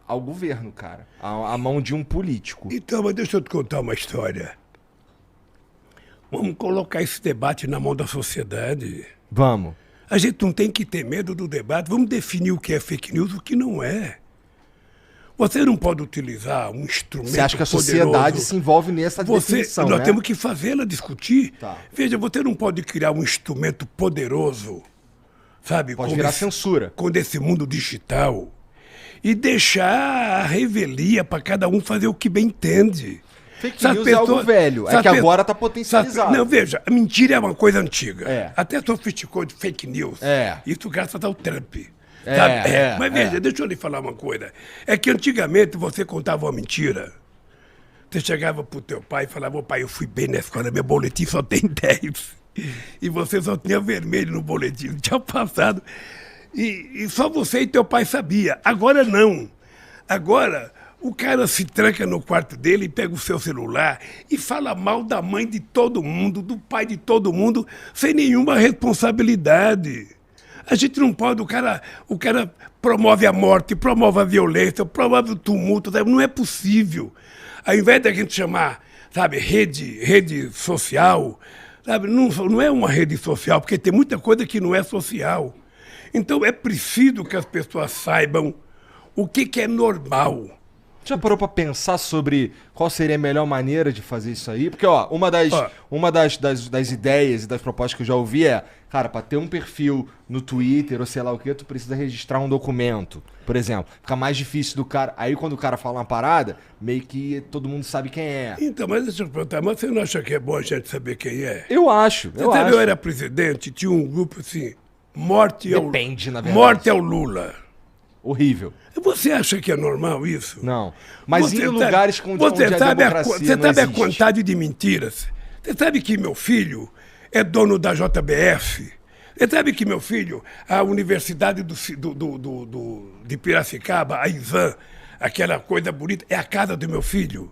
ao governo, cara. À mão de um político. Então, mas deixa eu te contar uma história. Vamos colocar esse debate na mão da sociedade. Vamos. A gente não tem que ter medo do debate. Vamos definir o que é fake news e o que não é. Você não pode utilizar um instrumento. Você acha que a sociedade se envolve nessa definição, nós né? temos que fazê-la discutir. Tá. Veja, você não pode criar um instrumento poderoso, sabe? Pode virar censura. Com esse mundo digital. E deixar a revelia para cada um fazer o que bem entende. Fake news é algo velho, é que agora tá potencializado. Não, veja, a mentira é uma coisa antiga. É. Até sofisticou de fake news. Isso graças ao Trump. Mas veja, deixa eu lhe falar uma coisa. É que antigamente você contava uma mentira. Você chegava pro teu pai e falava, ô pai, eu fui bem na escola, meu boletim só tem 10. E você só tinha vermelho no boletim, não tinha passado. E só você e teu pai sabia. Agora não. Agora, o cara se tranca no quarto dele e pega o seu celular e fala mal da mãe de todo mundo, do pai de todo mundo, sem nenhuma responsabilidade. A gente não pode, o cara promove a morte, promove a violência, promove o tumulto, sabe? Não é possível. Ao invés da gente chamar, sabe, rede social, sabe? Não é uma rede social, porque tem muita coisa que não é social. Então é preciso que as pessoas saibam o que é normal. Já parou pra pensar sobre qual seria a melhor maneira de fazer isso aí? Porque, ó, uma das ideias e das propostas que eu já ouvi é, cara, pra ter um perfil no Twitter ou sei lá o que, tu precisa registrar um documento, por exemplo. Fica mais difícil do cara. Aí quando o cara fala uma parada, meio que todo mundo sabe quem é. Então, mas deixa eu te perguntar, mas você não acha que é bom a gente saber quem é? Eu acho. Eu era presidente, tinha um grupo assim, Depende, na verdade. Morte ao Lula. Horrível. Você acha que é normal isso? Não. Mas em lugares onde a democracia Você sabe a quantidade de mentiras? Você sabe que meu filho é dono da JBF? Você sabe que meu filho, a Universidade de Piracicaba, a ISAM, aquela coisa bonita, é a casa do meu filho.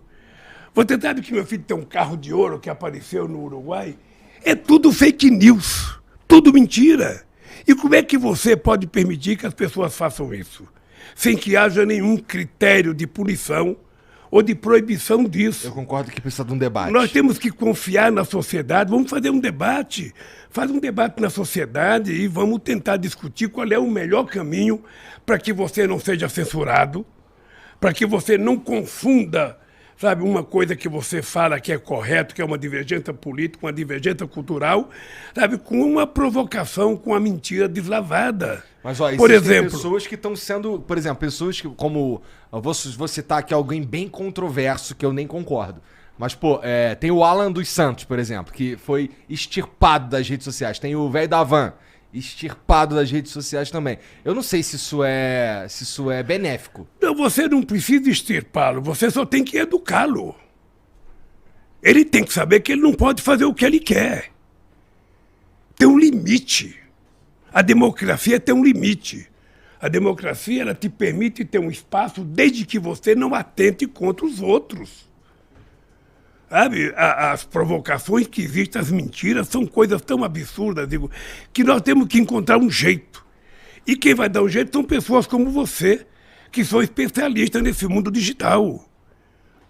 Você sabe que meu filho tem um carro de ouro que apareceu no Uruguai? É tudo fake news, tudo mentira. E como é que você pode permitir que as pessoas façam isso? Sem que haja nenhum critério de punição ou de proibição disso. Eu concordo que precisa de um debate. Nós temos que confiar na sociedade, vamos fazer um debate. Faz um debate na sociedade e vamos tentar discutir qual é o melhor caminho para que você não seja censurado, para que você não confunda, sabe, uma coisa que você fala que é correto, que é uma divergência política, uma divergência cultural, sabe, com uma provocação, com a mentira deslavada. Mas, ó, por existem exemplo, pessoas que estão sendo... Por exemplo, pessoas que, como... Eu vou citar aqui alguém bem controverso, que eu nem concordo. Mas, pô, tem o Alan dos Santos, por exemplo, que foi extirpado das redes sociais. Tem o velho da Van, extirpado das redes sociais também. Eu não sei se isso é benéfico. Não, você não precisa extirpá-lo, você só tem que educá-lo. Ele tem que saber que ele não pode fazer o que ele quer. Tem um limite. A democracia tem um limite. A democracia, ela te permite ter um espaço desde que você não atente contra os outros. Sabe, as provocações que existem, as mentiras, são coisas tão absurdas, digo, que nós temos que encontrar um jeito. E quem vai dar um jeito são pessoas como você, que são especialistas nesse mundo digital.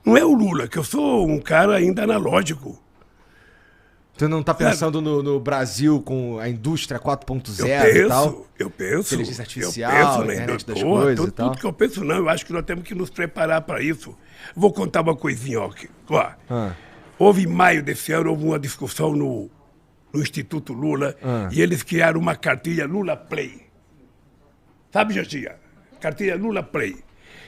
Não é o Lula, que eu sou um cara ainda analógico. Você não tá pensando no Brasil com a indústria 4.0 e tal? Eu penso. Inteligência artificial, internet das coisas e tal. Tudo que eu penso, não. Eu acho que nós temos que nos preparar para isso. Vou contar uma coisinha, ó. Houve em maio desse ano, houve uma discussão no Instituto Lula e eles criaram uma cartilha Lula Play. Sabe, Jagia? Cartilha Lula Play.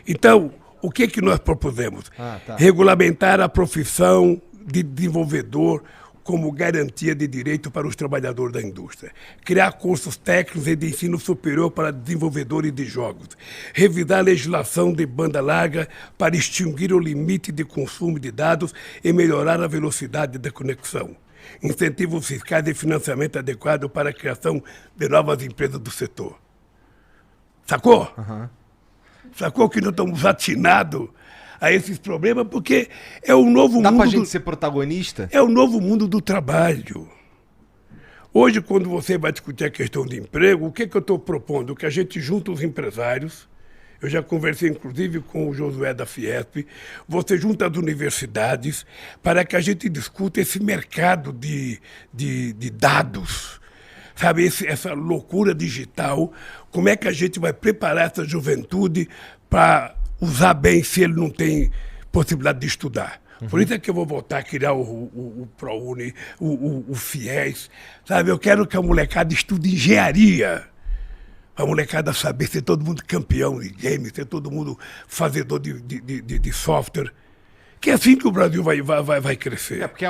Então, o que nós propusemos? Regulamentar a profissão de desenvolvedor como garantia de direito para os trabalhadores da indústria. Criar cursos técnicos e de ensino superior para desenvolvedores de jogos. Revisar a legislação de banda larga para extinguir o limite de consumo de dados e melhorar a velocidade da conexão. Incentivos fiscais e financiamento adequado para a criação de novas empresas do setor. Sacou? Sacou que nós estamos atinados a esses problemas, porque é o novo mundo... Dá pra gente ser protagonista? É o novo mundo do trabalho. Hoje, quando você vai discutir a questão de emprego, o que eu estou propondo? Que a gente junta os empresários, eu já conversei inclusive com o Josué da Fiesp, você junta as universidades para que a gente discuta esse mercado de dados, sabe, essa loucura digital, como é que a gente vai preparar essa juventude para usar bem se ele não tem possibilidade de estudar. Por isso é que eu vou voltar a criar o ProUni, o FIES, sabe? Eu quero que a molecada estude engenharia. A molecada saber ser todo mundo campeão de games, ser todo mundo fazedor de software. Que é assim que o Brasil vai crescer. É porque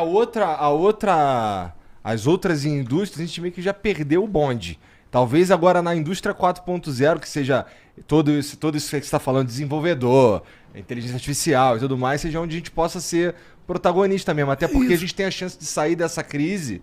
as outras indústrias, a gente meio que já perdeu o bonde. Talvez agora na indústria 4.0, que seja todo isso que você está falando, desenvolvedor, inteligência artificial e tudo mais, seja onde a gente possa ser protagonista mesmo. Até porque a gente tem a chance de sair dessa crise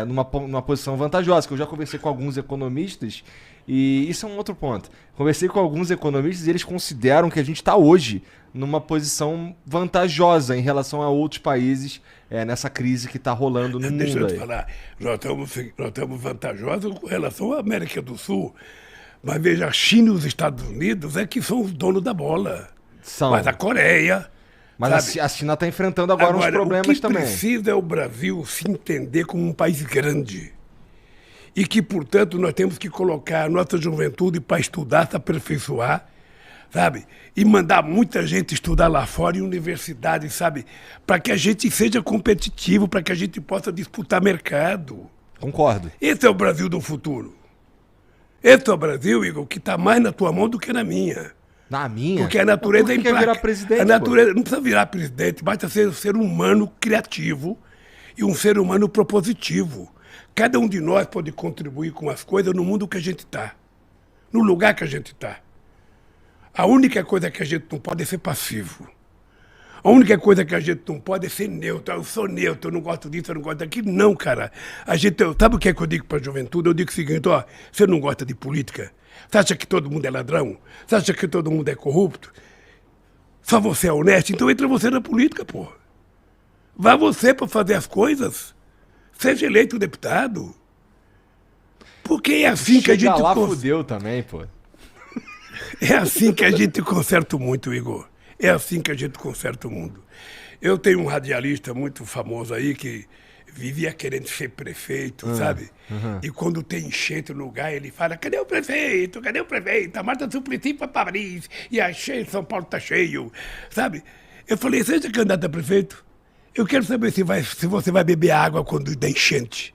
numa posição vantajosa. Que eu já conversei com alguns economistas e isso é um outro ponto. Conversei com alguns economistas e eles consideram que a gente está hoje numa posição vantajosa em relação a outros países nessa crise que está rolando no mundo. Deixa eu te falar, nós estamos vantajosos com relação à América do Sul, mas veja, a China e os Estados Unidos é que são os donos da bola. Mas a Coreia... Mas a China está enfrentando agora uns problemas também. O que precisa é o Brasil se entender como um país grande. E que, portanto, nós temos que colocar a nossa juventude para estudar, se aperfeiçoar, sabe? E mandar muita gente estudar lá fora em universidades, sabe? Para que a gente seja competitivo, para que a gente possa disputar mercado. Concordo. Esse é o Brasil do futuro. Esse é o Brasil, Igor, que está mais na tua mão do que na minha. Na minha? Porque a natureza é virar presidente, a natureza não precisa virar presidente, basta ser um ser humano criativo e um ser humano propositivo. Cada um de nós pode contribuir com as coisas no mundo que a gente está, no lugar que a gente está. A única coisa que a gente não pode é ser passivo. A única coisa que a gente não pode é ser neutro. Eu sou neutro, eu não gosto disso, eu não gosto daquilo. Não, cara. Sabe o que é que eu digo para a juventude? Eu digo o seguinte, ó, você não gosta de política? Você acha que todo mundo é ladrão? Você acha que todo mundo é corrupto? Só você é honesto? Então entra você na política, pô. Vá você para fazer as coisas. Seja eleito deputado. Porque é assim que a gente... lá fudeu também, pô. É assim que a gente conserta o mundo, Igor. É assim que a gente conserta o mundo. Eu tenho um radialista muito famoso aí que vivia querendo ser prefeito, sabe? E quando tem enchente no lugar, ele fala, cadê o prefeito? Cadê o prefeito? A Marta Suplicy foi para Paris e achei São Paulo tá cheio, sabe? Eu falei, seja candidato a prefeito. Eu quero saber se você vai beber água quando der enchente.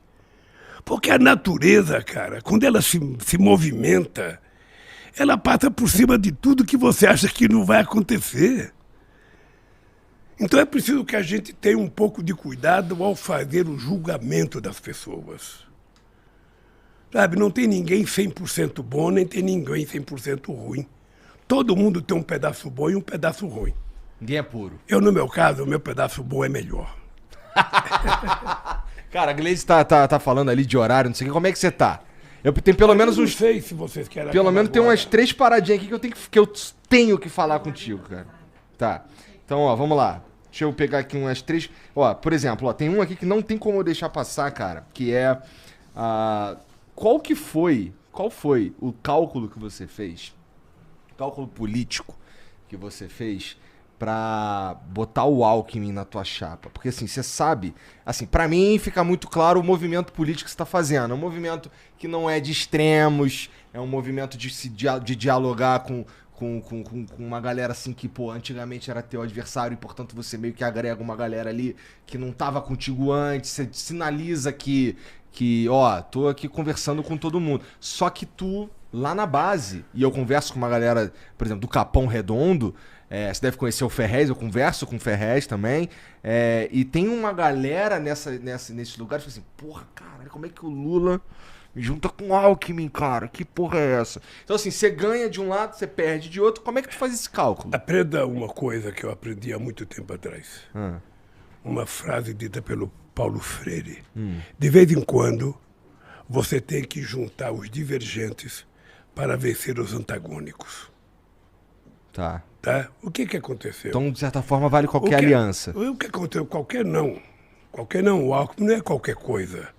Porque a natureza, cara, quando ela se movimenta, ela passa por cima de tudo que você acha que não vai acontecer. Então é preciso que a gente tenha um pouco de cuidado ao fazer o julgamento das pessoas. Sabe, não tem ninguém 100% bom, nem tem ninguém 100% ruim. Todo mundo tem um pedaço bom e um pedaço ruim. Ninguém é puro. No meu caso, o meu pedaço bom é melhor. Cara, a Gleice tá falando ali de horário, não sei o que. Como é que você tá? Eu tenho pelo menos Eu uns... não sei se vocês querem... Pelo menos tem agora. umas 3 paradinhas aqui que eu tenho que falar contigo, cara. Tá. Então, ó, vamos lá. Deixa eu pegar aqui umas 3... Ó, por exemplo, ó, tem um aqui que não tem como eu deixar passar, cara. Que é... Qual foi o cálculo que você fez? Cálculo político que você fez pra botar o Alckmin na tua chapa? Porque assim, você sabe, assim, pra mim fica muito claro o movimento político que você tá fazendo. É um movimento que não é de extremos, é um movimento de dialogar com uma galera assim que, pô, antigamente era teu adversário e, portanto, você meio que agrega uma galera ali que não tava contigo antes, você sinaliza que ó, tô aqui conversando com todo mundo. Só que tu, lá na base, e eu converso com uma galera, por exemplo, do Capão Redondo, você deve conhecer o Ferrez, eu converso com o Ferrez também, e tem uma galera nesse lugar que fala assim, porra, cara, como é que o Lula me junta com o Alckmin, cara? Que porra é essa? Então assim, você ganha de um lado, você perde de outro, como é que tu faz esse cálculo? Aprenda uma coisa que eu aprendi há muito tempo atrás. Uma frase dita pelo Paulo Freire. De vez em quando, você tem que juntar os divergentes para vencer os antagônicos. Tá. Tá? O que aconteceu? Então, de certa forma, vale qualquer aliança. O que aconteceu? Qualquer não. Qualquer não. O Alckmin não é qualquer coisa.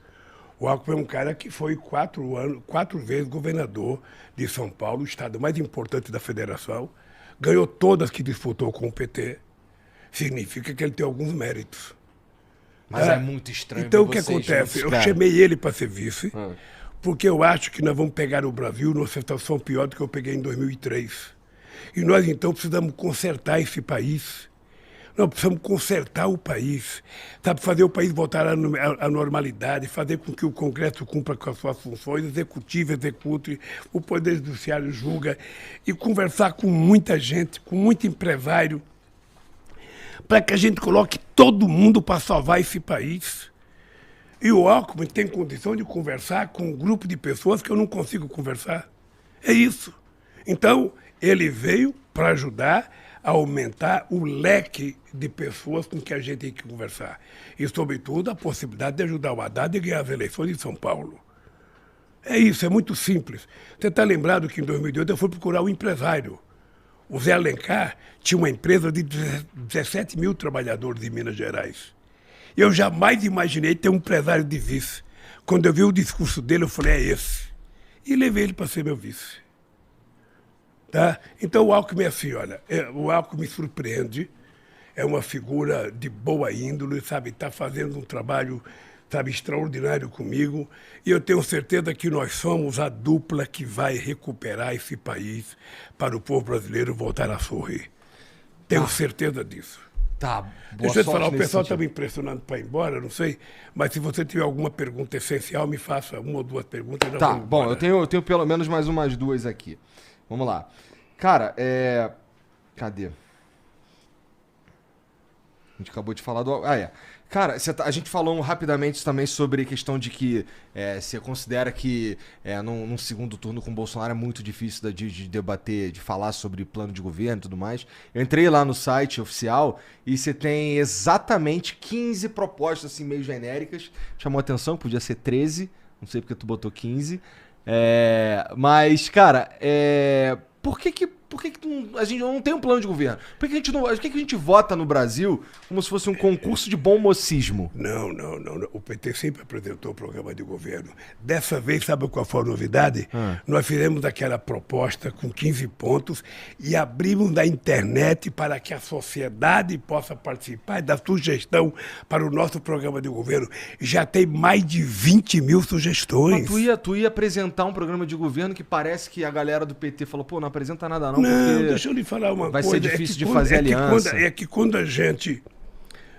O Alckmin é um cara que foi 4 vezes governador de São Paulo, o estado mais importante da federação. Ganhou todas que disputou com o PT. Significa que ele tem alguns méritos. Mas é muito estranho. Então, o que acontece? Eu chamei ele para ser vice, porque eu acho que nós vamos pegar o Brasil numa situação pior do que eu peguei em 2003. E nós, então, precisamos consertar esse país. Nós precisamos consertar o país, sabe? Fazer o país voltar à normalidade, fazer com que o Congresso cumpra com as suas funções, executivo execute, o Poder Judiciário julga, e conversar com muita gente, com muito empresário, para que a gente coloque todo mundo para salvar esse país. E o Alckmin tem condição de conversar com um grupo de pessoas que eu não consigo conversar. É isso. Então, ele veio para ajudar a aumentar o leque de pessoas com que a gente tem que conversar. E, sobretudo, a possibilidade de ajudar o Haddad a ganhar as eleições em São Paulo. É isso, é muito simples. Você está lembrado que em 2008 eu fui procurar um empresário. O Zé Alencar tinha uma empresa de 17 mil trabalhadores em Minas Gerais. Eu jamais imaginei ter um empresário de vice. Quando eu vi o discurso dele, eu falei, é esse. E levei ele para ser meu vice. Tá? Então o Alckmin é assim, olha, o Alckmin me surpreende, é uma figura de boa índole, sabe, está fazendo um trabalho, sabe, extraordinário comigo, e eu tenho certeza que nós somos a dupla que vai recuperar esse país para o povo brasileiro voltar a sorrir. Tenho certeza disso. Tá, boa Deixa eu te sorte falar, o nesse pessoal está sentido. me impressionando para ir embora, não sei, mas se você tiver alguma pergunta essencial, me faça 1 ou 2 perguntas. e nós Tá, vamos bom, embora. eu tenho pelo menos mais umas 2 aqui. Vamos lá. Cara, cadê? gente acabou de falar do... Cara, a gente falou rapidamente também sobre a questão de que você considera que num segundo turno com o Bolsonaro é muito difícil de debater, de falar sobre plano de governo e tudo mais. Eu entrei lá no site oficial e você tem exatamente 15 propostas assim meio genéricas. Chamou a atenção, podia ser 13, não sei porque tu botou 15. Mas, cara, por que a gente não tem um plano de governo? Por que a gente vota no Brasil como se fosse um concurso de bom mocismo? Não. O PT sempre apresentou o programa de governo. Dessa vez, sabe qual foi a novidade? Nós fizemos aquela proposta com 15 pontos e abrimos na internet para que a sociedade possa participar da sugestão para o nosso programa de governo. Já tem mais de 20 mil sugestões. Mas tu ia apresentar um programa de governo que parece que a galera do PT falou, pô, não apresenta nada não. Não, deixa eu lhe falar uma vai coisa. Vai ser difícil de fazer aliança. É que quando a gente...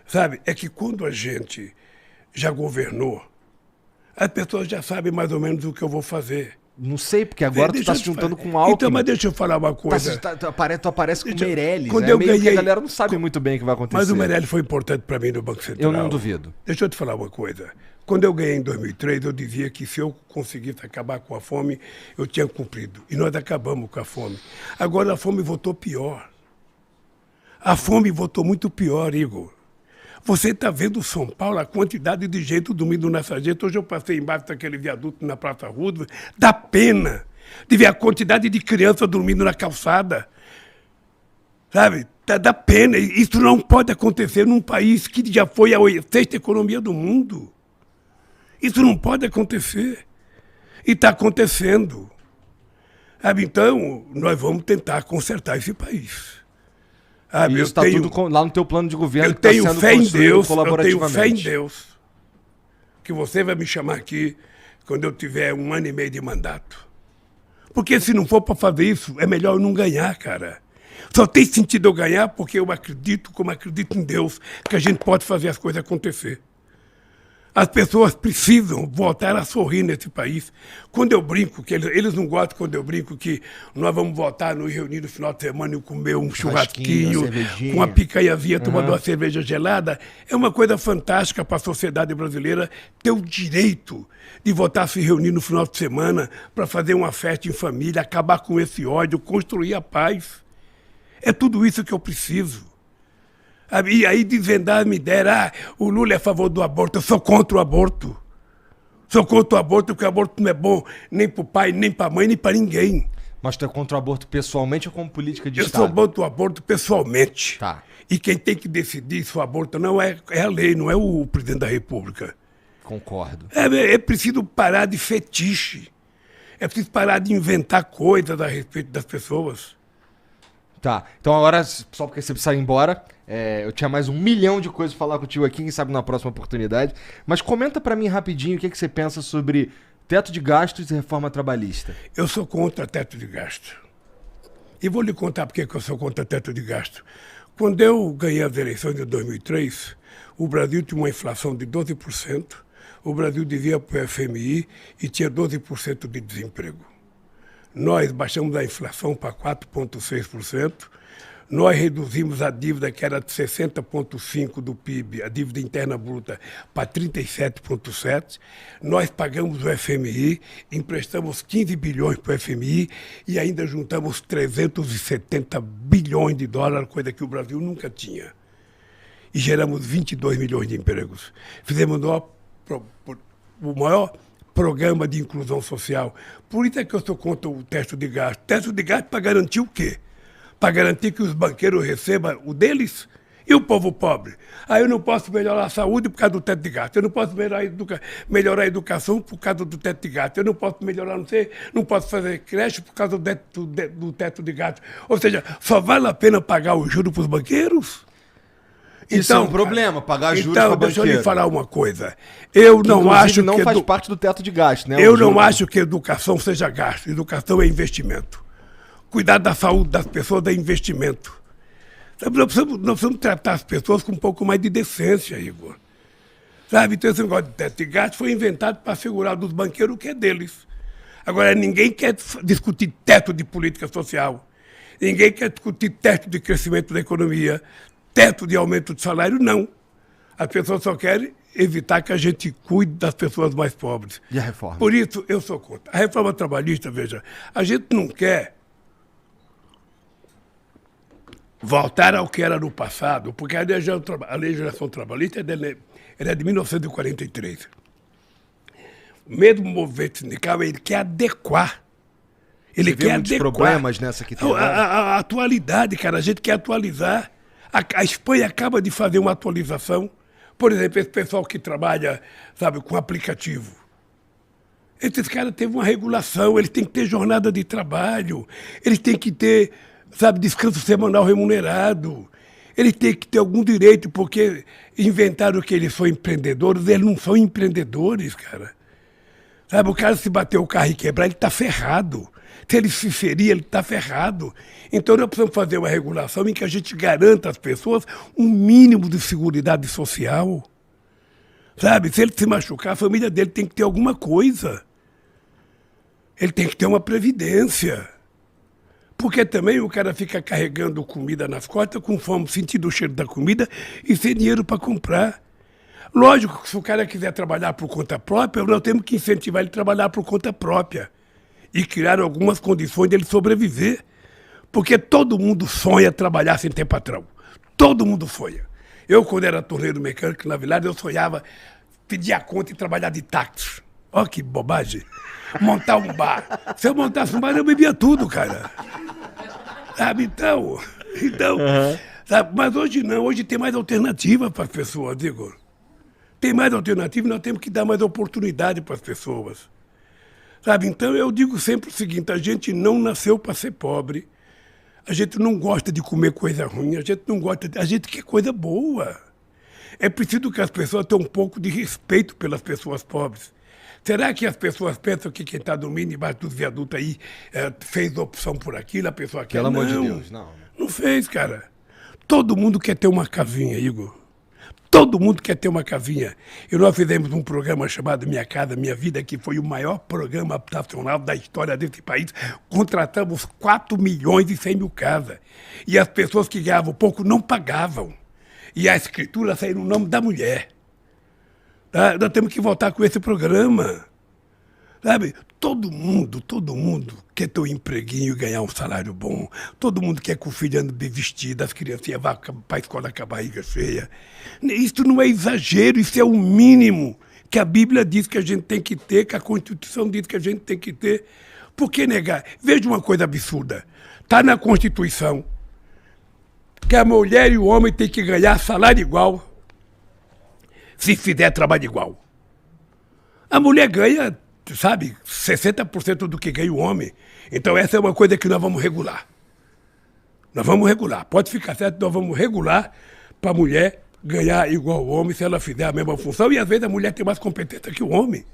Sabe? É que quando a gente já governou, as pessoas já sabem mais ou menos o que eu vou fazer. Não sei, porque agora tu tá se juntando com Alckmin. Então, mas deixa eu falar uma coisa. Tu aparece com o Meirelles. Quando eu ganhei, a galera não sabe muito bem o que vai acontecer. Mas o Meirelles foi importante para mim no Banco Central. Eu não duvido. Deixa eu te falar uma coisa. Quando eu ganhei em 2003, eu dizia que se eu conseguisse acabar com a fome, eu tinha cumprido. E nós acabamos com a fome. Agora a fome voltou pior. A fome voltou muito pior, Igor. Você está vendo São Paulo, a quantidade de gente dormindo na sarjeta. Hoje eu passei embaixo daquele viaduto na Praça Roosevelt. Dá pena de ver a quantidade de crianças dormindo na calçada. Sabe? Dá pena. Isso não pode acontecer num país que já foi a sexta economia do mundo. Isso não pode acontecer. E está acontecendo. Sabe? Então, nós vamos tentar consertar esse país. E isso está tudo lá no teu plano de governo. Eu tenho fé em Deus, eu tenho fé em Deus que você vai me chamar aqui quando eu tiver 1 ano e meio de mandato. Porque se não for para fazer isso, é melhor eu não ganhar, cara. Só tem sentido eu ganhar porque eu acredito, como acredito em Deus, que a gente pode fazer as coisas acontecer. As pessoas precisam voltar a sorrir nesse país. Quando eu brinco, que eles não gostam quando eu brinco que nós vamos voltar, nos reunir no final de semana e comer um churrasquinho, com uma picanhazinha, tomando uma cerveja gelada, é uma coisa fantástica para a sociedade brasileira ter o direito de voltar a se reunir no final de semana para fazer uma festa em família, acabar com esse ódio, construir a paz. É tudo isso que eu preciso. E aí desvendar me deram, o Lula é a favor do aborto, eu sou contra o aborto. Sou contra o aborto porque o aborto não é bom nem para o pai, nem para a mãe, nem para ninguém. Mas tu é contra o aborto pessoalmente ou como política de Estado? Eu sou contra o aborto pessoalmente. Tá. E quem tem que decidir se o aborto não é a lei, não é o presidente da República. Concordo. É preciso parar de fetiche. É preciso parar de inventar coisas a respeito das pessoas. Tá, então agora, só porque você precisa ir embora, eu tinha mais 1 milhão de coisas pra falar contigo aqui, quem sabe na próxima oportunidade. Mas comenta pra mim rapidinho o que você pensa sobre teto de gastos e reforma trabalhista. Eu sou contra teto de gasto. E vou lhe contar por que eu sou contra teto de gasto. Quando eu ganhei as eleições de 2003, o Brasil tinha uma inflação de 12%, o Brasil devia para o FMI e tinha 12% de desemprego. Nós baixamos a inflação para 4,6%, nós reduzimos a dívida que era de 60,5% do PIB, a dívida interna bruta, para 37,7%, nós pagamos o FMI, emprestamos 15 bilhões para o FMI e ainda juntamos 370 bilhões de dólares, coisa que o Brasil nunca tinha. E geramos 22 milhões de empregos. Fizemos o maior programa de inclusão social. Por isso é que eu sou contra o teto de gasto. Teto de gasto para garantir o quê? Para garantir que os banqueiros recebam o deles e o povo pobre. Aí eu não posso melhorar a saúde por causa do teto de gasto. Eu não posso melhorar a educação por causa do teto de gasto. Eu não posso melhorar, não posso fazer creche por causa do teto de gasto. Ou seja, só vale a pena pagar o juro para os banqueiros? Isso então, é um problema, pagar juros para banqueiro. Então, deixa eu lhe falar uma coisa. Eu não acho que... não faz parte do teto de gasto, né? Eu não acho que educação seja gasto. Educação é investimento. Cuidar da saúde das pessoas é investimento. Nós precisamos tratar as pessoas com um pouco mais de decência, Igor. Sabe? Então, esse negócio de teto de gasto foi inventado para assegurar dos banqueiros o que é deles. Agora, ninguém quer discutir teto de política social. Ninguém quer discutir teto de crescimento da economia. teto de aumento de salário, não. As pessoas só querem evitar que a gente cuide das pessoas mais pobres. E a reforma? Por isso, eu sou contra. A reforma trabalhista, veja, a gente não quer voltar ao que era no passado, porque a legislação trabalhista é de 1943. Mesmo o movimento sindical, ele quer adequar. Você vê muitos problemas nessa que tem a atualidade, cara, a gente quer atualizar. A Espanha acaba de fazer uma atualização. Por exemplo, esse pessoal que trabalha, sabe, com aplicativo. Esses caras têm uma regulação, eles têm que ter jornada de trabalho, eles têm que ter, sabe, descanso semanal remunerado. Eles têm que ter algum direito, porque inventaram que eles são empreendedores, eles não são empreendedores, cara. Sabe, o cara se bater o carro e quebrar, ele está ferrado. Se ele se ferir, ele está ferrado. Então nós precisamos fazer uma regulação em que a gente garanta às pessoas um mínimo de seguridade social. Sabe, se ele se machucar, a família dele tem que ter alguma coisa. Ele tem que ter uma previdência. Porque também o cara fica carregando comida nas costas, com fome, sentindo o cheiro da comida e sem dinheiro para comprar. Lógico que se o cara quiser trabalhar por conta própria, nós temos que incentivar ele a trabalhar por conta própria e criar algumas condições de ele sobreviver. Porque todo mundo sonha trabalhar sem ter patrão. Todo mundo sonha. Eu, quando era torneiro mecânico na Vilar, eu sonhava pedir a conta e trabalhar de táxi. Olha que bobagem. Montar um bar. Se eu montasse um bar, eu bebia tudo, cara. Sabe, então sabe? Mas hoje não, hoje tem mais alternativa para as pessoas, Igor. Tem mais alternativa e nós temos que dar mais oportunidade para as pessoas. Sabe, então eu digo sempre o seguinte, a gente não nasceu para ser pobre, a gente não gosta de comer coisa ruim, a gente quer coisa boa. É preciso que as pessoas tenham um pouco de respeito pelas pessoas pobres. Será que as pessoas pensam que quem está dormindo embaixo dos viadutos aí fez opção por aquilo, a pessoa quer? Pelo amor de Deus, não. Não fez, cara. Todo mundo quer ter uma casinha, Igor. Todo mundo quer ter uma casinha. E nós fizemos um programa chamado Minha Casa, Minha Vida, que foi o maior programa habitacional da história desse país. Contratamos 4 milhões e 100 mil casas. E as pessoas que ganhavam pouco não pagavam. E a escritura saiu no nome da mulher. Tá? Nós temos que voltar com esse programa. Sabe? Todo mundo quer ter um empreguinho e ganhar um salário bom. Todo mundo quer que o filho ande bem vestido, as criancinhas vá para a escola com a barriga cheia. Isso não é exagero, isso é o mínimo que a Bíblia diz que a gente tem que ter, que a Constituição diz que a gente tem que ter. Por que negar? Veja uma coisa absurda. Está na Constituição que a mulher e o homem têm que ganhar salário igual se fizer trabalho igual. A mulher ganha, sabe, 60% do que ganha o homem. Então essa é uma coisa que nós vamos regular. Nós vamos regular. Pode ficar certo, nós vamos regular para a mulher ganhar igual ao homem se ela fizer a mesma função. E às vezes a mulher tem mais competência que o homem.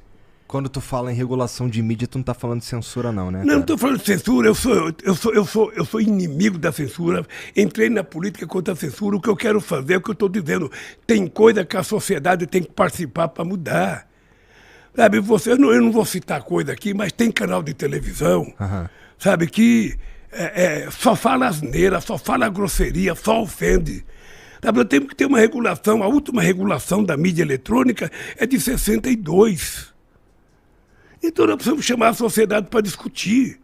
Quando tu fala em regulação de mídia, tu não tá falando de censura não, né? Não estou falando de censura, eu sou inimigo da censura. Entrei na política contra a censura. O que eu quero fazer é o que eu estou dizendo. Tem coisa que a sociedade tem que participar para mudar. Sabe, eu não vou citar coisa aqui, mas tem canal de televisão, sabe, que só fala asneira, só fala grosseria, só ofende. Sabe, nós temos que ter uma regulação. A última regulação da mídia eletrônica é de 62. Então nós precisamos chamar a sociedade para discutir.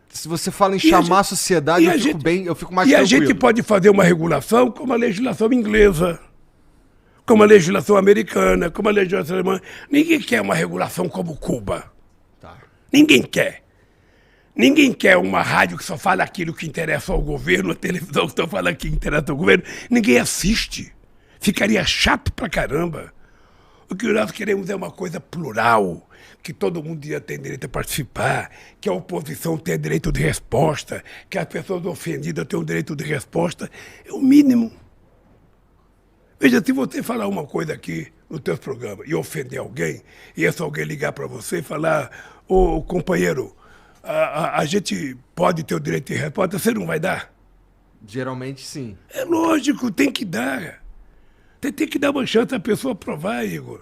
Se você fala em chamar a sociedade, eu fico mais tranquilo. E a gente pode fazer uma regulação como a legislação inglesa, como a legislação americana, como a legislação alemã. Ninguém quer uma regulação como Cuba. Tá. Ninguém quer. Ninguém quer uma rádio que só fala aquilo que interessa ao governo, a televisão que só fala aquilo que interessa ao governo. Ninguém assiste. Ficaria chato pra caramba. O que nós queremos é uma coisa plural, que todo mundo tem direito a participar, que a oposição tenha direito de resposta, que as pessoas ofendidas tenham direito de resposta. É o mínimo. Veja, se você falar uma coisa aqui no teu programa e ofender alguém, e esse alguém ligar para você e falar, ô companheiro, a gente pode ter o direito de resposta, você não vai dar? Geralmente sim. É lógico, tem que dar. Tem que dar uma chance à pessoa provar, Igor.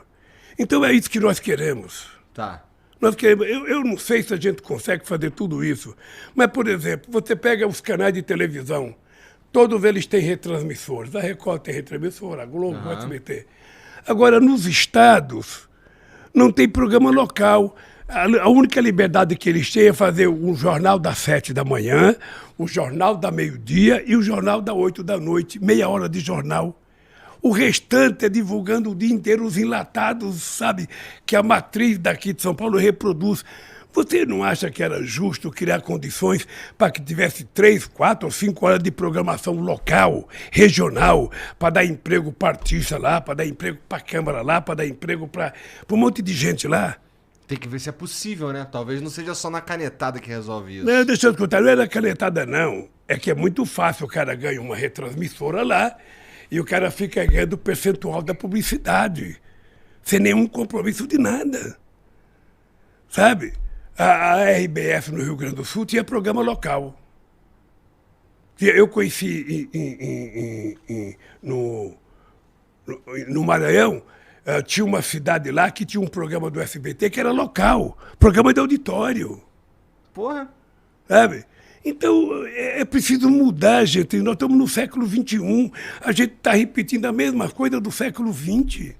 Então é isso que nós queremos. Tá. Nós queremos. Eu não sei se a gente consegue fazer tudo isso, mas, por exemplo, você pega os canais de televisão, Todos eles têm retransmissores. A Record tem retransmissor, a Globo, o SBT. Agora, nos estados, não tem programa local. A única liberdade que eles têm é fazer um jornal das 7 da manhã, o jornal da meio-dia e o jornal das 8 da noite, meia hora de jornal. O restante é divulgando o dia inteiro os enlatados, sabe, que a matriz daqui de São Paulo reproduz. Você não acha que era justo criar condições para que tivesse 3, 4 ou 5 horas de programação local, regional, para dar emprego para artista lá, para dar emprego para a Câmara lá, para dar emprego para um monte de gente lá? Tem que ver se é possível, né? Talvez não seja só na canetada que resolve isso. Não, deixa eu escutar, não é na canetada, não. É que é muito fácil, o cara ganha uma retransmissora lá e o cara fica ganhando o percentual da publicidade, sem nenhum compromisso de nada. Sabe? A RBS no Rio Grande do Sul tinha programa local. Eu conheci no Maranhão, tinha uma cidade lá que tinha um programa do SBT que era local, programa de auditório. Porra. Sabe? Então, é preciso mudar, gente. Nós estamos no século XXI, a gente está repetindo a mesma coisa do século XX.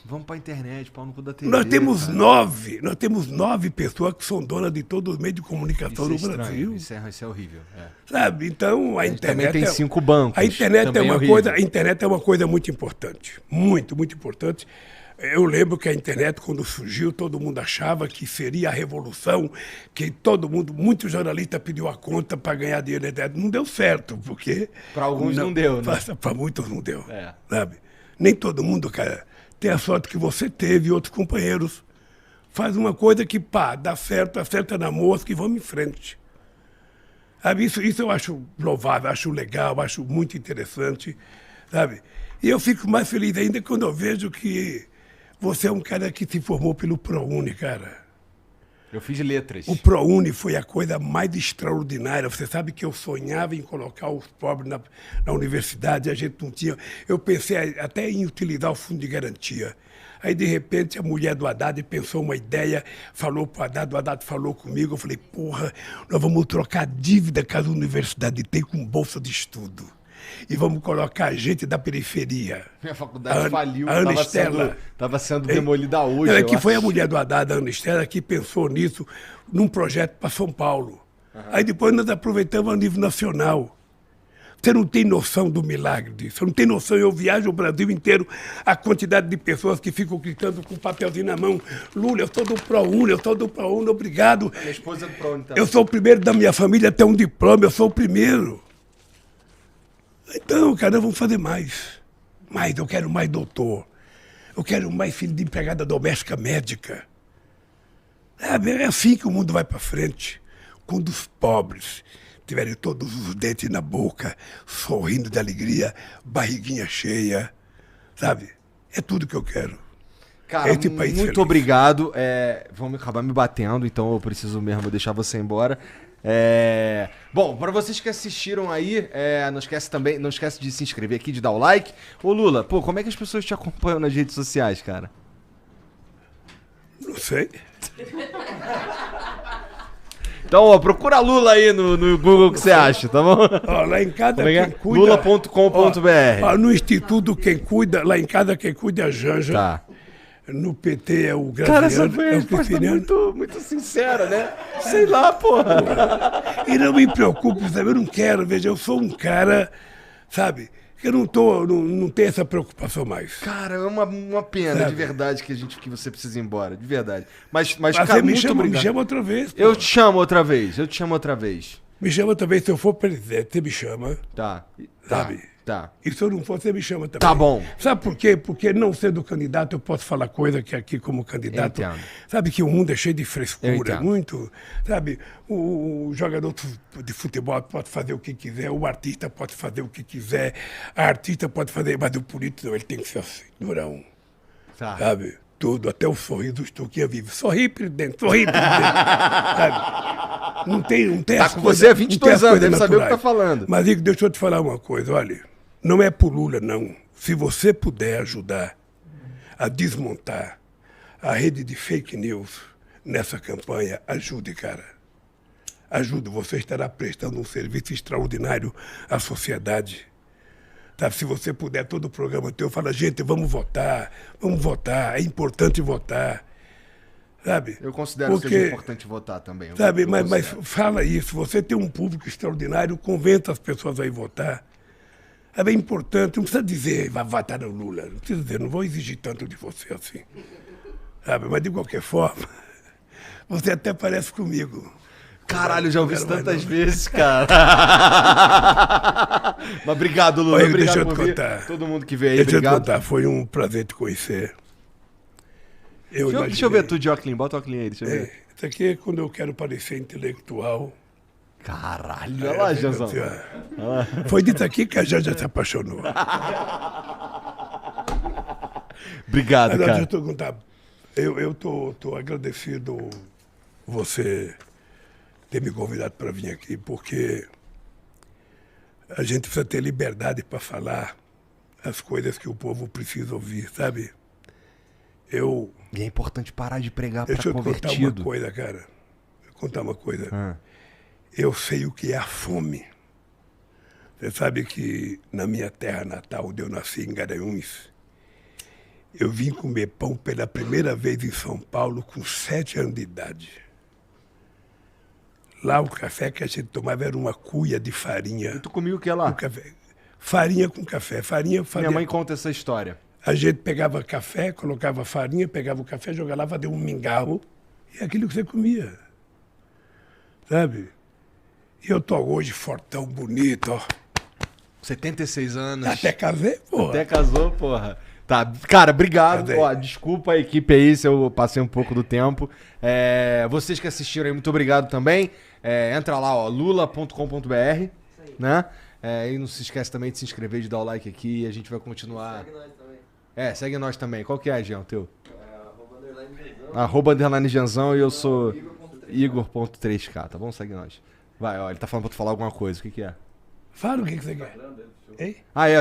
Vamos pra internet, pau no cu da TV. Nós temos 9 pessoas que são donas de todos os meios de comunicação no Brasil. Isso é horrível. É. Sabe? Então, a internet também tem 5 bancos. A internet também a internet é uma coisa muito importante. Muito, muito importante. Eu lembro que a internet, quando surgiu, todo mundo achava que seria a revolução, que todo mundo, muito jornalista pediu a conta para ganhar dinheiro na internet. Não deu certo, porque... Para alguns não deu, né? Para muitos não deu, sabe? Nem todo mundo, cara, tem a sorte que você teve e outros companheiros. Faz uma coisa que, pá, dá certo, acerta na mosca e vamos em frente. Sabe? Isso eu acho louvável, acho legal, acho muito interessante, sabe? E eu fico mais feliz ainda quando eu vejo que você é um cara que se formou pelo ProUni, cara. Eu fiz letras. O ProUni foi a coisa mais extraordinária. Você sabe que eu sonhava em colocar os pobres na universidade, a gente não tinha. Eu pensei até em utilizar o fundo de garantia. Aí, de repente, a mulher do Haddad pensou uma ideia, falou para o Haddad, o Haddad falou comigo, eu falei, porra, nós vamos trocar a dívida que as universidades têm com bolsa de estudo. E vamos colocar a gente da periferia. Minha faculdade faliu, estava sendo demolida hoje. Ela que foi a mulher do Haddad, a Ana Estela, que pensou nisso, num projeto para São Paulo. Aí depois nós aproveitamos a nível nacional. Você não tem noção do milagre disso. Você não tem noção. Eu viajo o Brasil inteiro, a quantidade de pessoas que ficam gritando com um papelzinho na mão. Lula, eu sou do ProUni, obrigado. Minha esposa é do ProUni também. Eu sou o primeiro da minha família a ter um diploma, eu sou o primeiro. Então, cara, vamos fazer mais. Mais, eu quero mais doutor. Eu quero mais filho de empregada doméstica médica. É assim que o mundo vai para frente. Quando os pobres tiverem todos os dentes na boca, sorrindo de alegria, barriguinha cheia, sabe? É tudo que eu quero. Cara, muito obrigado. Vamos acabar me batendo, então eu preciso mesmo deixar você embora. Bom, para vocês que assistiram aí, não esquece de se inscrever aqui, de dar o like. Ô Lula, pô, como é que as pessoas te acompanham nas redes sociais, cara? Não sei. Então, ó, procura Lula aí no Google, o que você acha, tá bom? Ó, lá em casa quem cuida... Lula.com.br. No Instituto quem cuida, lá em casa quem cuida é a Janja. Tá. No PT é o Graziano. Cara, essa foi a resposta muito sincera, né? Sei lá, porra. E não me preocupe, sabe? Eu não quero, veja, eu sou um cara, sabe? Eu não tenho essa preocupação mais. Cara, é uma pena, sabe? De verdade, que você precisa ir embora, de verdade. Mas cara, você me chama outra vez. Eu te chamo outra vez, Me chama outra vez, se eu for presidente, você me chama. Tá. Sabe? Tá. E se eu não for, você me chama também. Tá bom. Sabe por quê? Porque não sendo candidato, eu posso falar coisa que aqui como candidato... Entendo. Sabe que o mundo é cheio de frescura, muito... Sabe, o jogador de futebol pode fazer o que quiser, o artista pode fazer o que quiser, a artista pode fazer, mas o político ele tem que ser assim, durão. Tá. Sabe? Tudo, até o sorriso do Stuquinha vive. Sorri, presidente, sabe? Não tem tá com você há 22 anos, deve saber o que tá falando. Mas, Igor, deixa eu te falar uma coisa, olha... Não é por Lula, não. Se você puder ajudar a desmontar a rede de fake news nessa campanha, ajude, cara. ajudo, você estará prestando um serviço extraordinário à sociedade. Tá? Se você puder, todo o programa teu, fala, gente, vamos votar, é importante votar. Sabe? Eu considero que seja importante votar também. Sabe, mas fala isso, você tem um público extraordinário, convença as pessoas a ir votar. É bem importante, não precisa dizer, vai votar no Lula, não precisa dizer, não vou exigir tanto de você assim. Sabe, mas de qualquer forma, você até parece comigo. Caralho, eu já ouvi isso tantas vezes, cara. Mas obrigado, Lula. Olha, obrigado deixa eu te por contar. vir. Todo mundo que veio aí, Deixa obrigado. eu te contar, foi um prazer te conhecer. Deixa eu ver tu de óculos, bota o óculos aí, deixa eu ver. Isso aqui é quando eu quero parecer intelectual. Caralho, olha lá, Janzão. Foi dito aqui que a Janja se apaixonou. Obrigado, Agora, cara. deixa eu te contar. Eu tô agradecido você ter me convidado para vir aqui, porque a gente precisa ter liberdade para falar as coisas que o povo precisa ouvir, sabe? E é importante parar de pregar para Deixa eu te contar uma convertido. coisa, cara. Vou contar uma coisa. Eu sei o que é a fome. Você sabe que na minha terra natal, onde eu nasci, em Garanhuns, eu vim comer pão pela primeira vez em São Paulo com 7 anos de idade. Lá o café que a gente tomava era uma cuia de farinha. E tu comia o que lá? Com café. Farinha com café. Farinha. Minha mãe conta essa história. A gente pegava café, colocava farinha, pegava o café, jogava lá, fazia um mingau. E é aquilo que você comia. Sabe? E eu tô hoje fortão, bonito, ó. 76 anos. Até casei, porra. Até casou, porra. Tá, cara, obrigado. Cadê? Ó, desculpa a equipe aí se eu passei um pouco do tempo. Vocês que assistiram aí, muito obrigado também. Entra lá, ó, lula.com.br, né? E não se esquece também de se inscrever, de dar o like aqui e a gente vai continuar. Segue nós também. Segue nós também. Qual que é, Jean, o teu? @_Janzão. @_Janzão e eu sou Igor.3K, tá bom? Segue nós. Vai, ó, ele tá falando pra tu falar alguma coisa. O que que é? Fala o que você quer. Hein?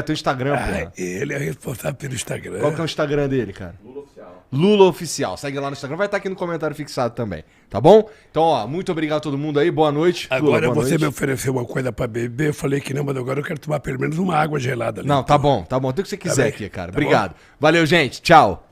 Teu Instagram, porra. Ele é responsável pelo Instagram. Qual que é o Instagram dele, cara? Lula Oficial. Lula Oficial. Segue lá no Instagram, vai estar aqui no comentário fixado também, tá bom? Então, ó, muito obrigado a todo mundo aí, boa noite. Agora Lula, boa você noite. me ofereceu uma coisa pra beber, eu falei que não, mas agora eu quero tomar pelo menos uma água gelada ali. Não, tá bom, tem o que você quiser bem? aqui, cara. Tá Obrigado. Valeu, gente. Tchau.